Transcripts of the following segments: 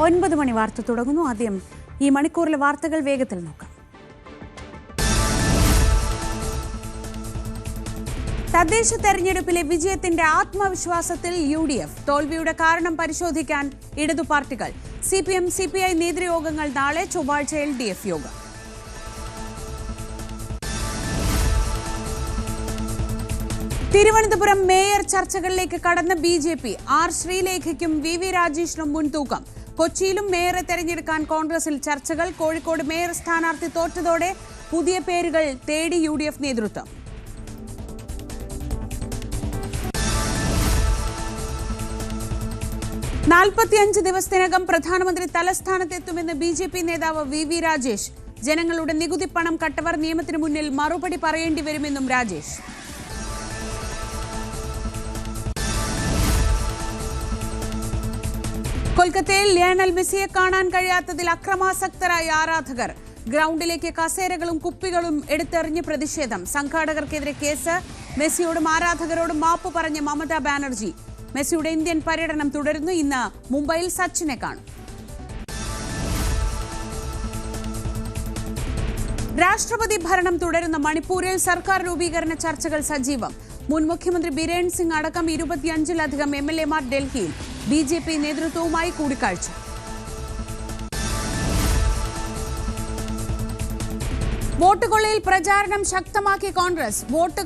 9 മണി വാർത്ത തുടങ്ങുന്നു. ആദ്യം ഈ മണിക്കൂറിലെ വാർത്തകൾ വേഗത്തിൽ നോക്കാം. തദ്ദേശ തെരഞ്ഞെടുപ്പിലെ വിജയത്തിന്റെ ആത്മവിശ്വാസത്തിൽ UDF. തോൽവിയുടെ കാരണം പരിശോധിക്കാൻ ഇടതു പാർട്ടികൾ. CPM CPI നേതൃയോഗങ്ങൾ നാളെ. ചൊവ്വാഴ്ച LDF യോഗം. തിരുവനന്തപുരം മേയർ ചർച്ചകളിലേക്ക് കടന്ന BJP. R ശ്രീലേഖയ്ക്കും VV രാജേഷിനും മുൻതൂക്കം. കൊച്ചിയിലും മേയറെ തെരഞ്ഞെടുക്കാൻ കോൺഗ്രസിൽ ചർച്ചകൾ. കോഴിക്കോട് മേയർ സ്ഥാനാർത്ഥി തോറ്റതോടെ പുതിയ പേരുകൾ തേടി UDF നേതൃത്വം. നാൽപ്പത്തിയഞ്ച് ദിവസത്തിനകം പ്രധാനമന്ത്രി തലസ്ഥാനത്തെത്തുമെന്ന് BJP നേതാവ് VV രാജേഷ്. ജനങ്ങളുടെ നികുതി പണം കട്ടവർ നിയമത്തിന് മുന്നിൽ മറുപടി പറയേണ്ടി വരുമെന്നും രാജേഷ്. കൊൽക്കത്തയിൽ ലയണൽ മെസ്സിയെ കാണാൻ കഴിയാത്തതിൽ അക്രമാസക്തരായ ആരാധകർ. ഗ്രൗണ്ടിലേക്ക് കസേരകളും കുപ്പികളും എടുത്തെറിഞ്ഞ് പ്രതിഷേധം. സംഘാടകർക്കെതിരെ കേസ്. മെസ്സിയോടും ആരാധകരോടും മാപ്പ് പറഞ്ഞ മമതാ ബാനർജി. മെസ്സിയുടെ ഇന്ത്യൻ പര്യടനം തുടരുന്നു. ഇന്ന് മുംബൈയിൽ സച്ചിനെ കാണും. രാഷ്ട്രപതി ഭരണം തുടരുന്ന മണിപ്പൂരിൽ സർക്കാർ രൂപീകരണ ചർച്ചകൾ സജീവം. മുൻ മുഖ്യമന്ത്രി ബിരേൻ സിംഗ് അടക്കം 25-ലധികം MLA-മാർ ഡൽഹിയിൽ. BJP നേതൃത്വവുമായി കൂടിക്കാഴ്ച. വോട്ട് കൊള്ളയിൽ പ്രചാരണം ശക്തമാക്കി കോൺഗ്രസ്. വോട്ട്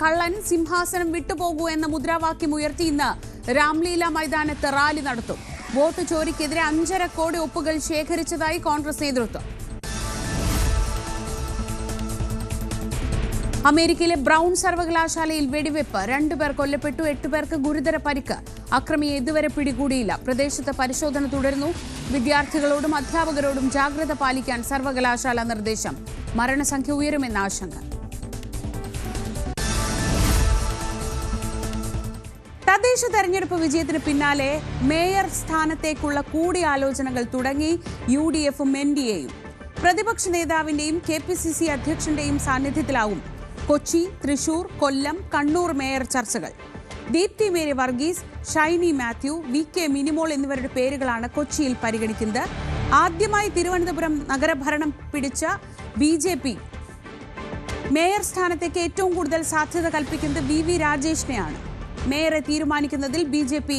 കള്ളൻ സിംഹാസനം വിട്ടുപോകൂ എന്ന മുദ്രാവാക്യം ഉയർത്തി ഇന്ന് രാംലീല മൈതാനത്ത് റാലി നടത്തും. വോട്ട് ചോരിക്കെതിരെ 5.5 കോടി ഒപ്പുകൾ ശേഖരിച്ചതായി കോൺഗ്രസ് നേതൃത്വം. അമേരിക്കയിലെ ബ്രൗൺ സർവകലാശാലയിൽ വെടിവെപ്പ്. 2 പേർ കൊല്ലപ്പെട്ടു. 8 പേർക്ക് ഗുരുതര പരിക്ക്. അക്രമിയെ ഇതുവരെ പിടികൂടിയില്ല. പ്രദേശത്ത് പരിശോധന തുടരുന്നു. വിദ്യാർത്ഥികളോടും അധ്യാപകരോടും ജാഗ്രത പാലിക്കാൻ സർവകലാശാല നിർദ്ദേശം. മരണസംഖ്യ ഉയരുമെന്ന ആശങ്ക. തദ്ദേശ തെരഞ്ഞെടുപ്പ് വിജയത്തിന് പിന്നാലെ മേയർ സ്ഥാനത്തേക്കുള്ള കൂടിയാലോചനകൾ തുടങ്ങി UDF-ഉം NDA-യും. പ്രതിപക്ഷ നേതാവിന്റെയും KPCC അധ്യക്ഷന്റെയും സാന്നിധ്യത്തിലാവും കൊച്ചി, തൃശൂർ, കൊല്ലം, കണ്ണൂർ മേയർ ചർച്ചകൾ. ദീപ്തി മേരി വർഗീസ്, ഷൈനി മാത്യു, VK മിനിമോൾ എന്നിവരുടെ പേരുകളാണ് കൊച്ചിയിൽ പരിഗണിക്കുന്നത്. ആദ്യമായി തിരുവനന്തപുരം നഗരഭരണം പിടിച്ച BJP മേയർ സ്ഥാനത്തേക്ക് ഏറ്റവും കൂടുതൽ സാധ്യത കൽപ്പിക്കുന്നത് VV രാജേഷിനെയാണ്. മേയറെ തീരുമാനിക്കുന്നതിൽ BJP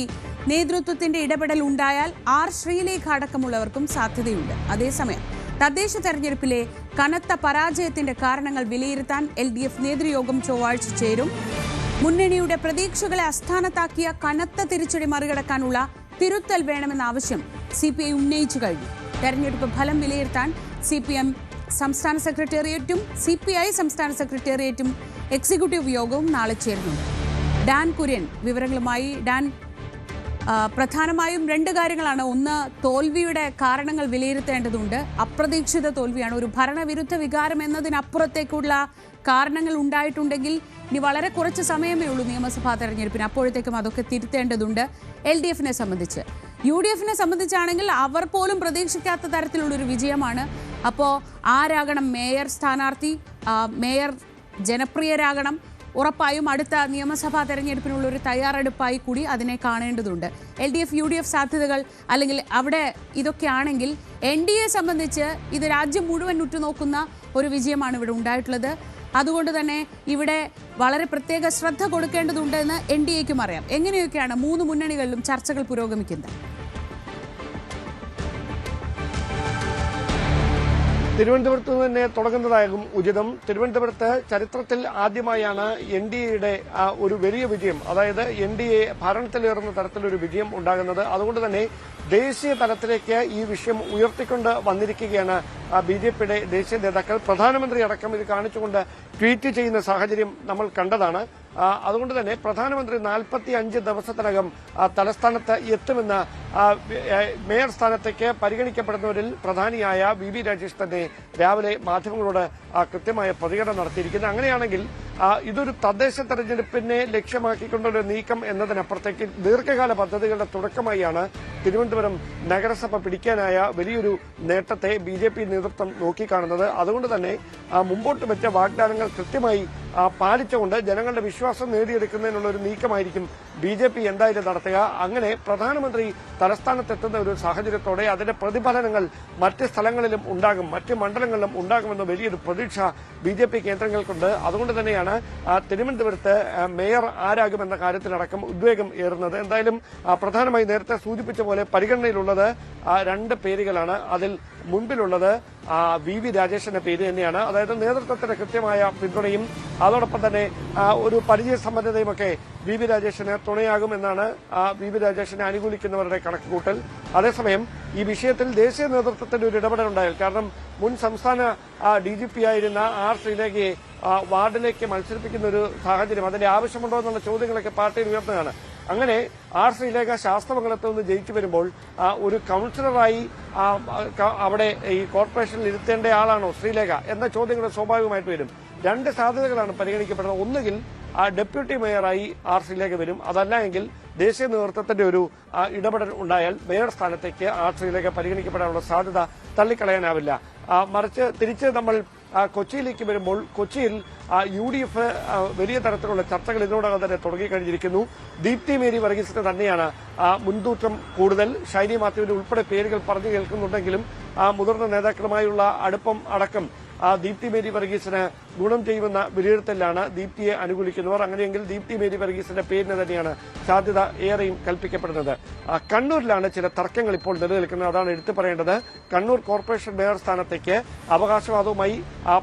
നേതൃത്വത്തിന്റെ ഇടപെടൽ ഉണ്ടായാൽ R ശ്രീലേഖ അടക്കമുള്ളവർക്കും സാധ്യതയുണ്ട്. അതേസമയം തദ്ദേശ തെരഞ്ഞെടുപ്പിലെ കനത്ത പരാജയത്തിന്റെ കാരണങ്ങൾ വിലയിരുത്താൻ LDF നേതൃയോഗം ചൊവ്വാഴ്ച ചേരും. മുന്നണിയുടെ പ്രതീക്ഷകളെ അസ്ഥാനത്താക്കിയ കനത്ത തിരിച്ചടി മറികടക്കാനുള്ള തിരുത്തൽ വേണമെന്ന ആവശ്യം CPI ഉന്നയിച്ചു കഴിഞ്ഞു. തെരഞ്ഞെടുപ്പ് ഫലം വിലയിരുത്താൻ CPM സംസ്ഥാന സെക്രട്ടേറിയറ്റും CPI സംസ്ഥാന സെക്രട്ടേറിയറ്റും എക്സിക്യൂട്ടീവ് യോഗവും നാളെ ചേരുന്നുണ്ട്. ഡാൻ കുര്യൻ വിവരങ്ങളുമായി. ഡാൻ, പ്രധാനമായും 2 കാര്യങ്ങളാണ്. ഒന്ന്, തോൽവിയുടെ കാരണങ്ങൾ വിലയിരുത്തേണ്ടതുണ്ട്. അപ്രതീക്ഷിത തോൽവിയാണ്. ഒരു ഭരണവിരുദ്ധ വികാരം എന്നതിനപ്പുറത്തേക്കുള്ള കാരണങ്ങൾ ഉണ്ടായിട്ടുണ്ടെങ്കിൽ ഇനി വളരെ കുറച്ച് സമയമേ ഉള്ളൂ നിയമസഭാ തെരഞ്ഞെടുപ്പിന്. അപ്പോഴത്തേക്കും അതൊക്കെ തിരുത്തേണ്ടതുണ്ട്. LDF-നെ സംബന്ധിച്ച്. UDF-നെ സംബന്ധിച്ചാണെങ്കിൽ അവർ പോലും പ്രതീക്ഷിക്കാത്ത തരത്തിലുള്ളൊരു വിജയമാണ്. അപ്പോൾ ആരാകണം മേയർ സ്ഥാനാർത്ഥി? മേയർ ജനപ്രിയരാകണം. ഉറപ്പായും അടുത്ത നിയമസഭാ തെരഞ്ഞെടുപ്പിനുള്ള ഒരു തയ്യാറെടുപ്പായി കൂടി അതിനെ കാണേണ്ടതുണ്ട്. LDF UDF സാധ്യതകൾ അല്ലെങ്കിൽ അവിടെ ഇതൊക്കെയാണെങ്കിൽ NDA സംബന്ധിച്ച് ഇത് രാജ്യം മുഴുവൻ ഉറ്റുനോക്കുന്ന ഒരു വിജയമാണ് ഇവിടെ ഉണ്ടായിട്ടുള്ളത്. അതുകൊണ്ട് തന്നെ ഇവിടെ വളരെ പ്രത്യേക ശ്രദ്ധ കൊടുക്കേണ്ടതുണ്ടെന്ന് NDA-ക്കും അറിയാം. എങ്ങനെയൊക്കെയാണ് 3 മുന്നണികളിലും ചർച്ചകൾ പുരോഗമിക്കുന്നത്? തിരുവനന്തപുരത്ത് തന്നെ തുടങ്ങുന്നതാകും ഉചിതം. തിരുവനന്തപുരത്ത് ചരിത്രത്തിൽ ആദ്യമായാണ് NDA-യുടെ ഒരു വലിയ വിജയം, അതായത് NDA ഭരണത്തിലേറുന്ന തരത്തിലൊരു വിജയം ഉണ്ടാകുന്നത്. അതുകൊണ്ട് തന്നെ ദേശീയ തലത്തിലേക്ക് ഈ വിഷയം ഉയർത്തിക്കൊണ്ട് വന്നിരിക്കുകയാണ് BJP-യുടെ ദേശീയ നേതാക്കൾ. പ്രധാനമന്ത്രി അടക്കം ഇത് കാണിച്ചുകൊണ്ട് ട്വീറ്റ് ചെയ്യുന്ന സാഹചര്യം നമ്മൾ കണ്ടതാണ്. അതുകൊണ്ട് തന്നെ പ്രധാനമന്ത്രി 45 ദിവസത്തിനകം തലസ്ഥാനത്ത് എത്തുമെന്ന് മേയർ സ്ഥാനത്തേക്ക് പരിഗണിക്കപ്പെടുന്നവരിൽ പ്രധാനിയായ VV രാജേഷ് തന്നെ രാവിലെ മാധ്യമങ്ങളോട് കൃത്യമായ പ്രതികരണം നടത്തിയിരിക്കുന്നത്. അങ്ങനെയാണെങ്കിൽ ഇതൊരു തദ്ദേശ തെരഞ്ഞെടുപ്പിനെ ലക്ഷ്യമാക്കിക്കൊണ്ടൊരു നീക്കം എന്നതിനപ്പുറത്തേക്ക് ദീർഘകാല പദ്ധതികളുടെ തുടക്കമായാണ് തിരുവനന്തപുരം നഗരസഭ പിടിക്കാനായ വലിയൊരു നേട്ടത്തെ BJP നേതൃത്വം നോക്കിക്കാണുന്നത്. അതുകൊണ്ട് തന്നെ മുമ്പോട്ട് വെച്ച വാഗ്ദാനങ്ങൾ കൃത്യമായി പാലിച്ചുകൊണ്ട് ജനങ്ങളുടെ വിശ്വാസം നേടിയെടുക്കുന്നതിനുള്ള ഒരു നീക്കമായിരിക്കും BJP എന്തായാലും നടത്തുക. അങ്ങനെ പ്രധാനമന്ത്രി തലസ്ഥാനത്തെത്തുന്ന ഒരു സാഹചര്യത്തോടെ അതിന്റെ പ്രതിഫലനങ്ങൾ മറ്റ് സ്ഥലങ്ങളിലും ഉണ്ടാകും, മറ്റ് മണ്ഡലങ്ങളിലും ഉണ്ടാകുമെന്ന വലിയൊരു പ്രതീക്ഷ BJP കേന്ദ്രങ്ങൾക്കുണ്ട്. അതുകൊണ്ട് തന്നെയാണ് തിരുവനന്തപുരത്ത് മേയർ ആരാകുമെന്ന കാര്യത്തിലടക്കം ഉദ്വേഗം ഏറുന്നത്. എന്തായാലും പ്രധാനമായി നേരത്തെ സൂചിപ്പിച്ച പോലെ പരിഗണനയിലുള്ളത് 2 പേരുകളാണ്. അതിൽ മുൻപിലുള്ളത് VV രാജേഷിന്റെ പേര് തന്നെയാണ്. അതായത് നേതൃത്വത്തിന്റെ കൃത്യമായ പിന്തുണയും അതോടൊപ്പം തന്നെ ഒരു പരിചയസമ്പന്നതയുമൊക്കെ VV രാജേഷിന് തുണയാകുമെന്നാണ് VV രാജേഷിനെ അനുകൂലിക്കുന്നവരുടെ കണക്കുകൂട്ടൽ. അതേസമയം ഈ വിഷയത്തിൽ ദേശീയ നേതൃത്വത്തിന്റെ ഒരു ഇടപെടലുണ്ടായാൽ, കാരണം മുൻ സംസ്ഥാന DGP ആയിരുന്ന R ശ്രീലേഖയെ വാർഡിലേക്ക് മത്സരിപ്പിക്കുന്ന ഒരു സാഹചര്യം, അതിന്റെ ആവശ്യമുണ്ടോ എന്നുള്ള ചോദ്യങ്ങളൊക്കെ പാർട്ടിയിൽ ഉയർന്നതാണ്. അങ്ങനെ R ശ്രീലേഖ ശാസ്ത്രമംഗലത്ത് നിന്ന് ജയിച്ചു വരുമ്പോൾ ഒരു കൌൺസിലറായി അവിടെ ഈ കോർപ്പറേഷനിൽ ഇരുത്തേണ്ട ആളാണോ ശ്രീലേഖ എന്ന ചോദ്യങ്ങൾ സ്വാഭാവികമായിട്ട് വരും. 2 സാധ്യതകളാണ് പരിഗണിക്കപ്പെടുന്നത്. ഒന്നുകിൽ ഡെപ്യൂട്ടി മേയറായി R ശ്രീലേഖ വരും, അതല്ല എങ്കിൽ ദേശീയ നേതൃത്വത്തിന്റെ ഒരു ഇടപെടൽ ഉണ്ടായാൽ മേയർ സ്ഥാനത്തേക്ക് R ശ്രീലേഖ പരിഗണിക്കപ്പെടാനുള്ള സാധ്യത തള്ളിക്കളയാനാവില്ല. മറിച്ച് തിരിച്ച് നമ്മൾ കൊച്ചിയിലേക്ക് വരുമ്പോൾ, കൊച്ചിയിൽ UDF വലിയ തരത്തിലുള്ള ചർച്ചകൾ ഇതിനോടകം തന്നെ തുടങ്ങിക്കഴിഞ്ഞിരിക്കുന്നു. ദീപ്തി മേരി വർഗീസിന് തന്നെയാണ് മുൻതൂക്കം കൂടുതൽ. ഷൈനി മാത്യുവിന്റെ ഉൾപ്പെടെ പേരുകൾ പറഞ്ഞു കേൾക്കുന്നുണ്ടെങ്കിലും മുതിർന്ന നേതാക്കളുമായുള്ള അടുപ്പം അടക്കം ദീപ്തി മേരി വർഗീസിന് ഗുണം ചെയ്യുമെന്ന വിലയിരുത്തലാണ് ദീപ്തിയെ അനുകൂലിക്കുന്നവർ. അങ്ങനെയെങ്കിൽ ദീപ്തി മേരി വർഗീസിന്റെ പേരിന് തന്നെയാണ് സാധ്യത ഏറെയും കൽപ്പിക്കപ്പെടുന്നത്. കണ്ണൂരിലാണ് ചില തർക്കങ്ങൾ ഇപ്പോൾ നിലനിൽക്കുന്നത്, അതാണ് എടുത്തു പറയേണ്ടത്. കണ്ണൂർ കോർപ്പറേഷൻ മേയർ സ്ഥാനത്തേക്ക് അവകാശവാദവുമായി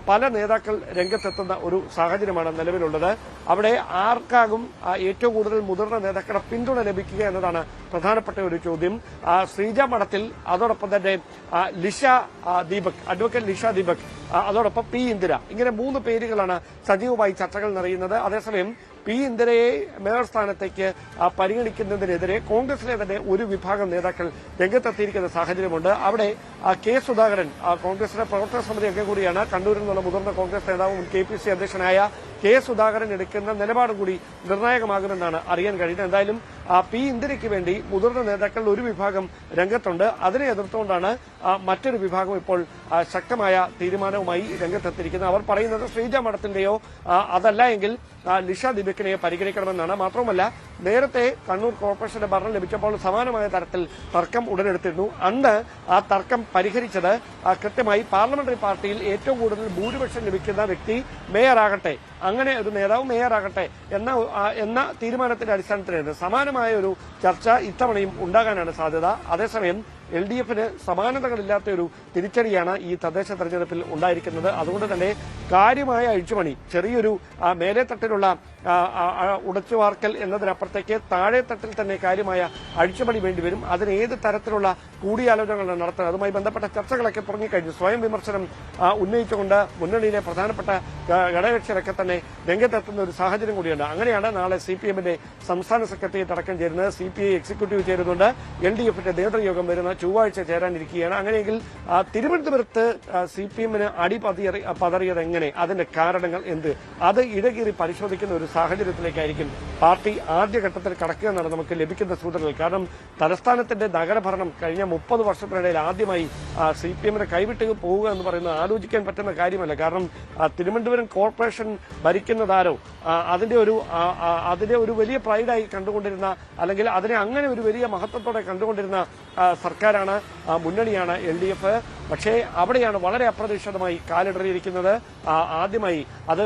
പല നേതാക്കൾ രംഗത്തെത്തുന്ന ഒരു സാഹചര്യമാണ് നിലവിലുള്ളത്. അവിടെ ആർക്കാകും ഏറ്റവും കൂടുതൽ മുതിർന്ന നേതാക്കളുടെ പിന്തുണ ലഭിക്കുക എന്നതാണ് പ്രധാനപ്പെട്ട ഒരു ചോദ്യം. ശ്രീജ മഠത്തിൽ, അതോടൊപ്പം തന്നെ ലിഷ ദീപക്, അഡ്വക്കേറ്റ് ലിഷ ദീപക്, അതോടൊപ്പം P ഇന്ദിര, ഇങ്ങനെ 3 പേരുകളാണ് സജീവമായി ചർച്ചകൾ നടത്തുന്നത്. അതേസമയം P ഇന്ദിരയെ മേയർ സ്ഥാനത്തേക്ക് പരിഗണിക്കുന്നതിനെതിരെ കോൺഗ്രസിലെ തന്നെ ഒരു വിഭാഗം നേതാക്കൾ രംഗത്തെത്തിയിരിക്കുന്ന സാഹചര്യമുണ്ട്. അവിടെ K സുധാകരൻ, കോൺഗ്രസിന്റെ പ്രവർത്തക സമിതി അംഗം കൂടിയാണ്, കണ്ണൂരിൽ നിന്നുള്ള മുതിർന്ന കോൺഗ്രസ് നേതാവും KPC അധ്യക്ഷനായ K സുധാകരൻ എടുക്കുന്ന നിലപാടും കൂടി നിർണായകമാകുമെന്നാണ് അറിയാൻ കഴിയുന്നത്. എന്തായാലും P ഇന്ദിരയ്ക്ക് വേണ്ടി മുതിർന്ന നേതാക്കൾ ഒരു വിഭാഗം രംഗത്തുണ്ട്. അതിനെ എതിർത്തുകൊണ്ടാണ് മറ്റൊരു വിഭാഗം ഇപ്പോൾ ശക്തമായ തീരുമാനവുമായി രംഗത്തെത്തിയിരിക്കുന്നത്. അവർ പറയുന്നത് ശ്രീജ മഠത്തിന്റെയോ അതല്ല എങ്കിൽ ലിഷ ദീപകിനെ പരിഗണിക്കണമെന്നാണ്. മാത്രവുമല്ല, നേരത്തെ കണ്ണൂർ കോർപ്പറേഷന്റെ ഭരണം ലഭിച്ചപ്പോൾ സമാനമായ തരത്തിൽ തർക്കം ഉടലെടുത്തിരുന്നു. അന്ന് ആ തർക്കം പരിഹരിച്ചത് കൃത്യമായി പാർലമെന്ററി പാർട്ടിയിൽ ഏറ്റവും കൂടുതൽ ഭൂരിപക്ഷം ലഭിക്കുന്ന വ്യക്തി മേയറാകട്ടെ, അങ്ങനെ ഒരു നേതാവ് മേയറാകട്ടെ എന്ന തീരുമാനത്തിന്റെ അടിസ്ഥാനത്തിലായിരുന്നു. സമാനമായ ഒരു ചർച്ച ഇത്തവണയും ഉണ്ടാകാനാണ് സാധ്യത. അതേസമയം LDFന് സമാനതകളില്ലാത്ത ഒരു തിരിച്ചടിയാണ് ഈ തദ്ദേശ തെരഞ്ഞെടുപ്പിൽ ഉണ്ടായിരിക്കുന്നത്. അതുകൊണ്ട് തന്നെ കാര്യമായ അഴിച്ചുപണി, ചെറിയൊരു മേലെത്തട്ടിലുള്ള ഉടച്ചുവാർക്കൽ എന്നതിനപ്പുറത്തേക്ക് താഴെത്തട്ടിൽ തന്നെ കാര്യമായ അഴിച്ചുപണി വേണ്ടിവരും. അതിന് ഏത് തരത്തിലുള്ള കൂടിയാലോചനകളാണ് നടത്തുന്നത്, അതുമായി ബന്ധപ്പെട്ട ചർച്ചകളൊക്കെ തുടങ്ങിക്കഴിഞ്ഞു. സ്വയം വിമർശനം ഉന്നയിച്ചുകൊണ്ട് മുന്നണിയിലെ പ്രധാനപ്പെട്ട ഘടകകക്ഷികളൊക്കെ തന്നെ രംഗത്തെത്തുന്ന ഒരു സാഹചര്യം കൂടിയുണ്ട്. അങ്ങനെയാണ് നാളെ CPMന്റെ സംസ്ഥാന സെക്രട്ടേറിയറ്റ് അടക്കം ചേരുന്നത്. CPI എക്സിക്യൂട്ടീവ് ചേരുന്നുണ്ട്. LDFന്റെ നേതൃയോഗം വരുന്ന ചൊവ്വാഴ്ച ചേരാനിരിക്കുകയാണ്. അങ്ങനെയെങ്കിൽ തിരുവനന്തപുരത്ത് CPMന് അടി പതറിയത് എങ്ങനെ, അതിന്റെ കാരണങ്ങൾ എന്ത്, അത് ഇടകീറി പരിശോധിക്കുന്ന ഒരു സാഹചര്യത്തിലേക്കായിരിക്കും പാർട്ടി ആദ്യഘട്ടത്തിൽ കടക്കുക എന്നാണ് നമുക്ക് ലഭിക്കുന്ന സൂചനകൾ. കാരണം തലസ്ഥാനത്തിന്റെ നഗരഭരണം കഴിഞ്ഞ 30 വർഷത്തിനിടയിൽ ആദ്യമായി CPMന് കൈവിട്ട് പോവുക എന്ന് പറയുന്നത് ആലോചിക്കാൻ പറ്റുന്ന കാര്യമല്ല. കാരണം തിരുവനന്തപുരം കോർപ്പറേഷൻ ഭരിക്കുന്നതാരോ അതിന്റെ ഒരു വലിയ പ്രൈഡായി കണ്ടുകൊണ്ടിരുന്ന, അല്ലെങ്കിൽ അതിനെ അങ്ങനെ ഒരു വലിയ മഹത്വത്തോടെ കണ്ടുകൊണ്ടിരുന്ന സർക്കാരാണ്, മുന്നണിയാണ് LDF. പക്ഷേ അവിടെയാണ് വളരെ അപ്രതീക്ഷിതമായി കാലിടറിയിരിക്കുന്നത്. ആദ്യമായി അത്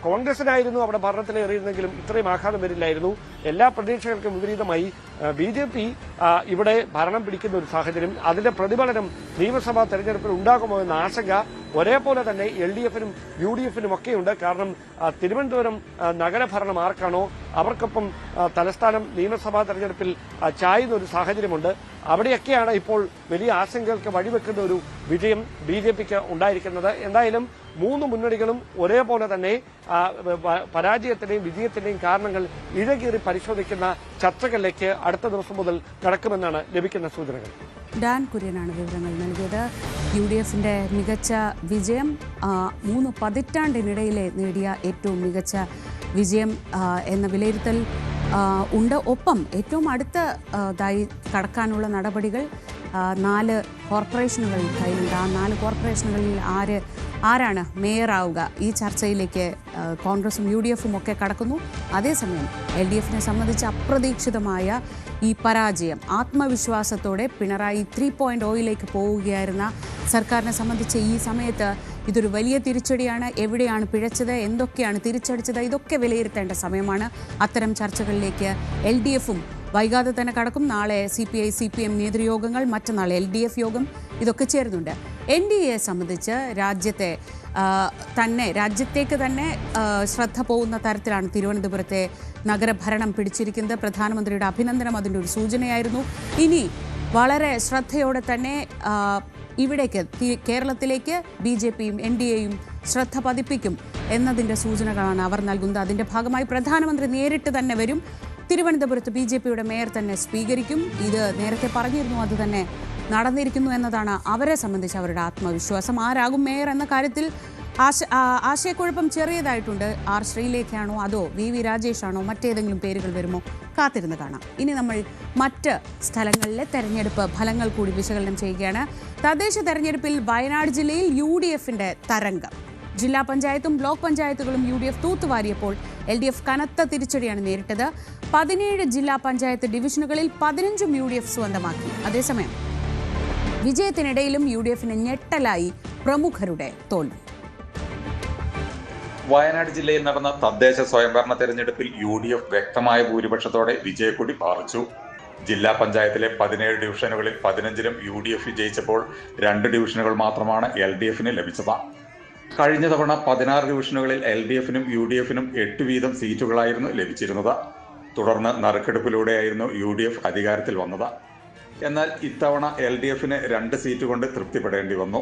കോൺഗ്രസിനായിരുന്നു അവിടെ ഭരണത്തിലേറിയിരുന്നെങ്കിലും ഇത്രയും ആഘാതം വരില്ലായിരുന്നു. എല്ലാ പ്രതീക്ഷകൾക്കും വിപരീതമായി BJP ഇവിടെ ഭരണം പിടിക്കുന്ന ഒരു സാഹചര്യം, അതിന്റെ പ്രതിഫലനം നിയമസഭാ തെരഞ്ഞെടുപ്പിൽ ഉണ്ടാകുമോ എന്ന ആശങ്ക ഒരേപോലെ തന്നെ LDFനും UDFനും ഒക്കെയുണ്ട്. കാരണം തിരുവനന്തപുരം നഗരഭരണം ആർക്കാണോ അവർക്കൊപ്പം തലസ്ഥാനം നിയമസഭാ തെരഞ്ഞെടുപ്പിൽ ചായുന്ന ഒരു സാഹചര്യമുണ്ട്. അവിടെയൊക്കെയാണ് ഇപ്പോൾ വലിയ ആശങ്കകൾക്ക് വഴിവെക്കുന്ന ഒരു വിജയം BJPക്ക് ഉണ്ടായിരിക്കുന്നത്. എന്തായാലും 3 മുന്നണികളും ഒരേപോലെ തന്നെ പരാജയത്തിന്റെയും വിജയത്തിന്റെയും കാരണങ്ങൾ ഇഴകീറി പരിശോധിക്കുന്ന ചർച്ചകളിലേക്ക് അടുത്ത ദിവസം മുതൽ കടക്കുമെന്നാണ് ലഭിക്കുന്ന സൂചനകൾ. ഡാൻ കുര്യനാണ് വിവരങ്ങൾ നൽകിയത്. UDFന്റെ മികച്ച വിജയം, 3 പതിറ്റാണ്ടിനിടയിലെ നേടിയ ഏറ്റവും മികച്ച വിജയം എന്ന വിലയിരുത്തൽ ഉണ്ട്. ഒപ്പം ഏറ്റവും അടുത്തതായി കടക്കാനുള്ള നടപടികൾ 4 കോർപ്പറേഷനുകൾ കയ്യിലുണ്ട്. ആ 4 കോർപ്പറേഷനുകളിൽ ആരാണ് മേയറാവുക? ഈ ചർച്ചയിലേക്ക് കോൺഗ്രസും UDFും ഒക്കെ കടക്കുന്നു. അതേസമയം LDFിനെ സംബന്ധിച്ച് അപ്രതീക്ഷിതമായ ഈ പരാജയം, ആത്മവിശ്വാസത്തോടെ പിണറായി 3.0യിലേക്ക് പോവുകയായിരുന്ന സർക്കാരിനെ സംബന്ധിച്ച് ഈ സമയത്ത് ഇതൊരു വലിയ തിരിച്ചടിയാണ്. എവിടെയാണ് പിഴച്ചത്, എന്തൊക്കെയാണ് തിരിച്ചടിച്ചത്, ഇതൊക്കെ വിലയിരുത്തേണ്ട സമയമാണ്. അത്തരം ചർച്ചകളിലേക്ക് LDFും വൈകാതെ തന്നെ കടക്കും. നാളെ CPI CPM നേതൃയോഗങ്ങൾ, മറ്റന്നാൾ LDF യോഗം, ഇതൊക്കെ ചേരുന്നുണ്ട്. NDAയെ സംബന്ധിച്ച് രാജ്യത്തേക്ക് തന്നെ ശ്രദ്ധ പോകുന്ന തരത്തിലാണ് തിരുവനന്തപുരത്തെ നഗരഭരണം പിടിച്ചിരിക്കുന്നത്. പ്രധാനമന്ത്രിയുടെ അഭിനന്ദനം അതിൻ്റെ ഒരു സൂചനയായിരുന്നു. ഇനി വളരെ ശ്രദ്ധയോടെ തന്നെ കേരളത്തിലേക്ക് BJPയും NDAയും ശ്രദ്ധ പതിപ്പിക്കും എന്നതിൻ്റെ സൂചനകളാണ് അവർ നൽകുന്നത്. അതിൻ്റെ ഭാഗമായി പ്രധാനമന്ത്രി നേരിട്ട് തന്നെ വരും. തിരുവനന്തപുരത്ത് BJPയുടെ മേയർ തന്നെ സ്വീകരിക്കും. ഇത് നേരത്തെ പറഞ്ഞിരുന്നു, അത് തന്നെ നടന്നിരിക്കുന്നു എന്നതാണ് അവരെ സംബന്ധിച്ച് അവരുടെ ആത്മവിശ്വാസം. ആരാകും മേയർ എന്ന കാര്യത്തിൽ ആശയക്കുഴപ്പം ചെറിയതായിട്ടുണ്ട്. R ശ്രീലേഖയാണോ അതോ VV രാജേഷാണോ, മറ്റേതെങ്കിലും പേരുകൾ വരുമോ? കാത്തിരുന്ന് കാണാം. ഇനി നമ്മൾ മറ്റ് സ്ഥലങ്ങളിലെ തെരഞ്ഞെടുപ്പ് ഫലങ്ങൾ കൂടി വിശകലനം ചെയ്യുകയാണ്. തദ്ദേശ തെരഞ്ഞെടുപ്പിൽ വയനാട് ജില്ലയിൽ UDFിൻ്റെ തരംഗം. ജില്ലാ പഞ്ചായത്തും ബ്ലോക്ക് പഞ്ചായത്തുകളും UDF തൂത്തുവാരിയപ്പോൾ LDF കനത്ത തിരിച്ചടിയാണ് നേരിട്ടത്. 17 ജില്ലാ പഞ്ചായത്ത് ഡിവിഷനുകളിൽ 15ഉം UDF സ്വന്തമാക്കി. അതേസമയം വിജയത്തിനിടയിലും UDFിന് ഞെട്ടലായി പ്രമുഖരുടെ തോൽവി. വയനാട് ജില്ലയിൽ നടന്ന തദ്ദേശ സ്വയംഭരണ തെരഞ്ഞെടുപ്പിൽ UDF വ്യക്തമായ ഭൂരിപക്ഷത്തോടെ വിജയക്കൊടി പാറിച്ചു. ജില്ലാ പഞ്ചായത്തിലെ 17 ഡിവിഷനുകളിൽ 15ലും UDF വിജയിച്ചപ്പോൾ 2 ഡിവിഷനുകൾ മാത്രമാണ് LDFിന് ലഭിച്ചത്. കഴിഞ്ഞ തവണ 16 ഡിവിഷനുകളിൽ LDFിനും UDFിനും 8 വീതം സീറ്റുകളായിരുന്നു ലഭിച്ചിരുന്നത്. തുടർന്ന് നറുക്കെടുപ്പിലൂടെയായിരുന്നു UDF അധികാരത്തിൽ വന്നത്. എന്നാൽ ഇത്തവണ LDFിന് 2 സീറ്റ് കൊണ്ട് തൃപ്തിപ്പെടേണ്ടി വന്നു.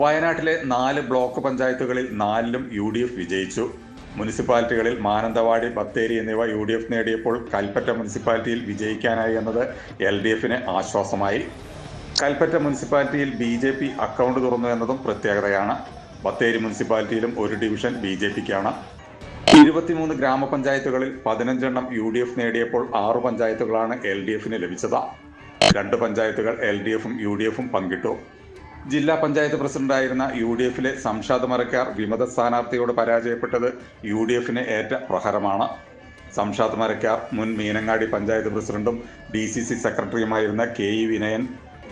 വയനാട്ടിലെ 4 ബ്ലോക്ക് പഞ്ചായത്തുകളിൽ 4ലും UDF വിജയിച്ചു. മുനിസിപ്പാലിറ്റികളിൽ മാനന്തവാടി, ബത്തേരി എന്നിവ UDF നേടിയപ്പോൾ കൽപ്പറ്റ മുനിസിപ്പാലിറ്റിയിൽ വിജയിക്കാനായി എന്നത് LDFിന് ആശ്വാസമായി. കൽപ്പറ്റ മുനിസിപ്പാലിറ്റിയിൽ BJP അക്കൗണ്ട് തുറന്നു എന്നതും പ്രത്യേകതയാണ്. ബത്തേരി മുനിസിപ്പാലിറ്റിയിലും 1 ഡിവിഷൻ BJPക്കാണ്. 23 ഗ്രാമപഞ്ചായത്തുകളിൽ 15 എണ്ണം UDF നേടിയപ്പോൾ 6 പഞ്ചായത്തുകളാണ് LDFിന് ലഭിച്ചത്. 2 പഞ്ചായത്തുകൾ LDFും UDFും പങ്കിട്ടു. ജില്ലാ പഞ്ചായത്ത് പ്രസിഡന്റായിരുന്ന UDFിലെ സംഷാദ് മരക്കാർ വിമത സ്ഥാനാർത്ഥിയോട് പരാജയപ്പെട്ടത് UDFിന് ഏറ്റ പ്രഹരമാണ്. സംഷാദ് മരക്കാർ മുൻ മീനങ്ങാടി പഞ്ചായത്ത് പ്രസിഡന്റും DCC സെക്രട്ടറിയുമായിരുന്ന KE വിനയൻ,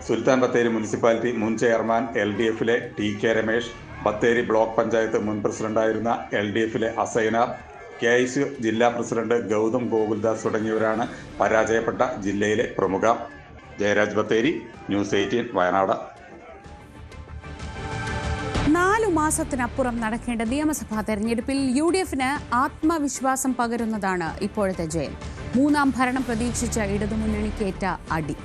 സുൽത്താൻ ബത്തേരി മുനിസിപ്പാലിറ്റി മുൻ ചെയർമാൻ LDFിലെ TK രമേശ്, ബത്തേരി ബ്ലോക്ക് പഞ്ചായത്ത് മുൻ പ്രസിഡന്റായിരുന്ന LDFിലെ അസൈനാർ, KICU ജില്ലാ പ്രസിഡന്റ് ഗൗതം ഗോകുൽദാസ് തുടങ്ങിയവരാണ് പരാജയപ്പെട്ട ജില്ലയിലെ പ്രമുഖർ. ജയരാജ് ബത്തേരി, ന്യൂസ് 18 വയനാട്. 4 മാസത്തിനപ്പുറം നടക്കേണ്ട നിയമസഭാ തെരഞ്ഞെടുപ്പിൽ UDFിന് ആത്മവിശ്വാസം പകരുന്നതാണ് ഇപ്പോഴത്തെ ജയം. 3ാം ഭരണം പ്രതീക്ഷിച്ച ഇടതുമുന്നണിക്കേറ്റ അടി.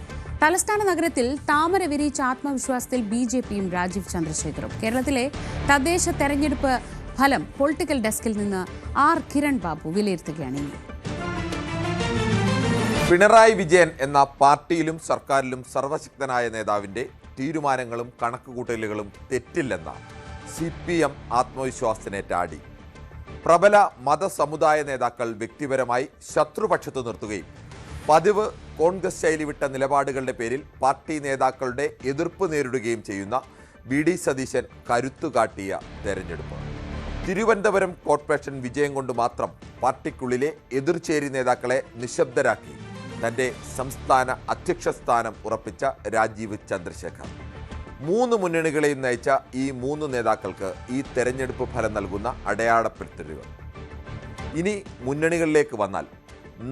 തലസ്ഥാന നഗരത്തിൽ താമര വിരിയിച്ച ആത്മവിശ്വാസത്തിൽ BJPയും രാജീവ് ചന്ദ്രശേഖറും. കേരളത്തിലെ തദ്ദേശ തെരഞ്ഞെടുപ്പ് ഫലം പൊളിറ്റിക്കൽ ഡെസ്കിൽ നിന്ന് R കിരൺ ബാബു വിലയിരുത്തുകയാണ്. ഇനി പിണറായി വിജയൻ എന്ന പാർട്ടിയിലും സർക്കാരിലും സർവശക്തനായ നേതാവിൻ്റെ തീരുമാനങ്ങളും കണക്കുകൂട്ടലുകളും തെറ്റില്ലെന്ന CPM ആത്മവിശ്വാസത്തിനേറ്റ അടി. പ്രബല മതസമുദായ നേതാക്കൾ വ്യക്തിപരമായി ശത്രുപക്ഷത്ത് നിർത്തുകയും പതിവ് കോൺഗ്രസ് ശൈലി വിട്ട നിലപാടുകളുടെ പേരിൽ പാർട്ടി നേതാക്കളുടെ എതിർപ്പ് നേരിടുകയും ചെയ്യുന്ന BD സതീശൻ കരുത്തുകാട്ടിയ തെരഞ്ഞെടുപ്പ്. തിരുവനന്തപുരം കോർപ്പറേഷൻ വിജയം കൊണ്ട് മാത്രം പാർട്ടിക്കുള്ളിലെ എതിർചേരി നേതാക്കളെ നിശബ്ദരാക്കി തൻ്റെ സംസ്ഥാന അധ്യക്ഷ സ്ഥാനം ഉറപ്പിച്ച രാജീവ് ചന്ദ്രശേഖർ. 3 മുന്നണികളെയും നയിച്ച ഈ 3 നേതാക്കൾക്ക് ഈ തെരഞ്ഞെടുപ്പ് ഫലം നൽകുന്ന അടയാളപ്പെടുത്തലുകൾ. ഇനി മുന്നണികളിലേക്ക് വന്നാൽ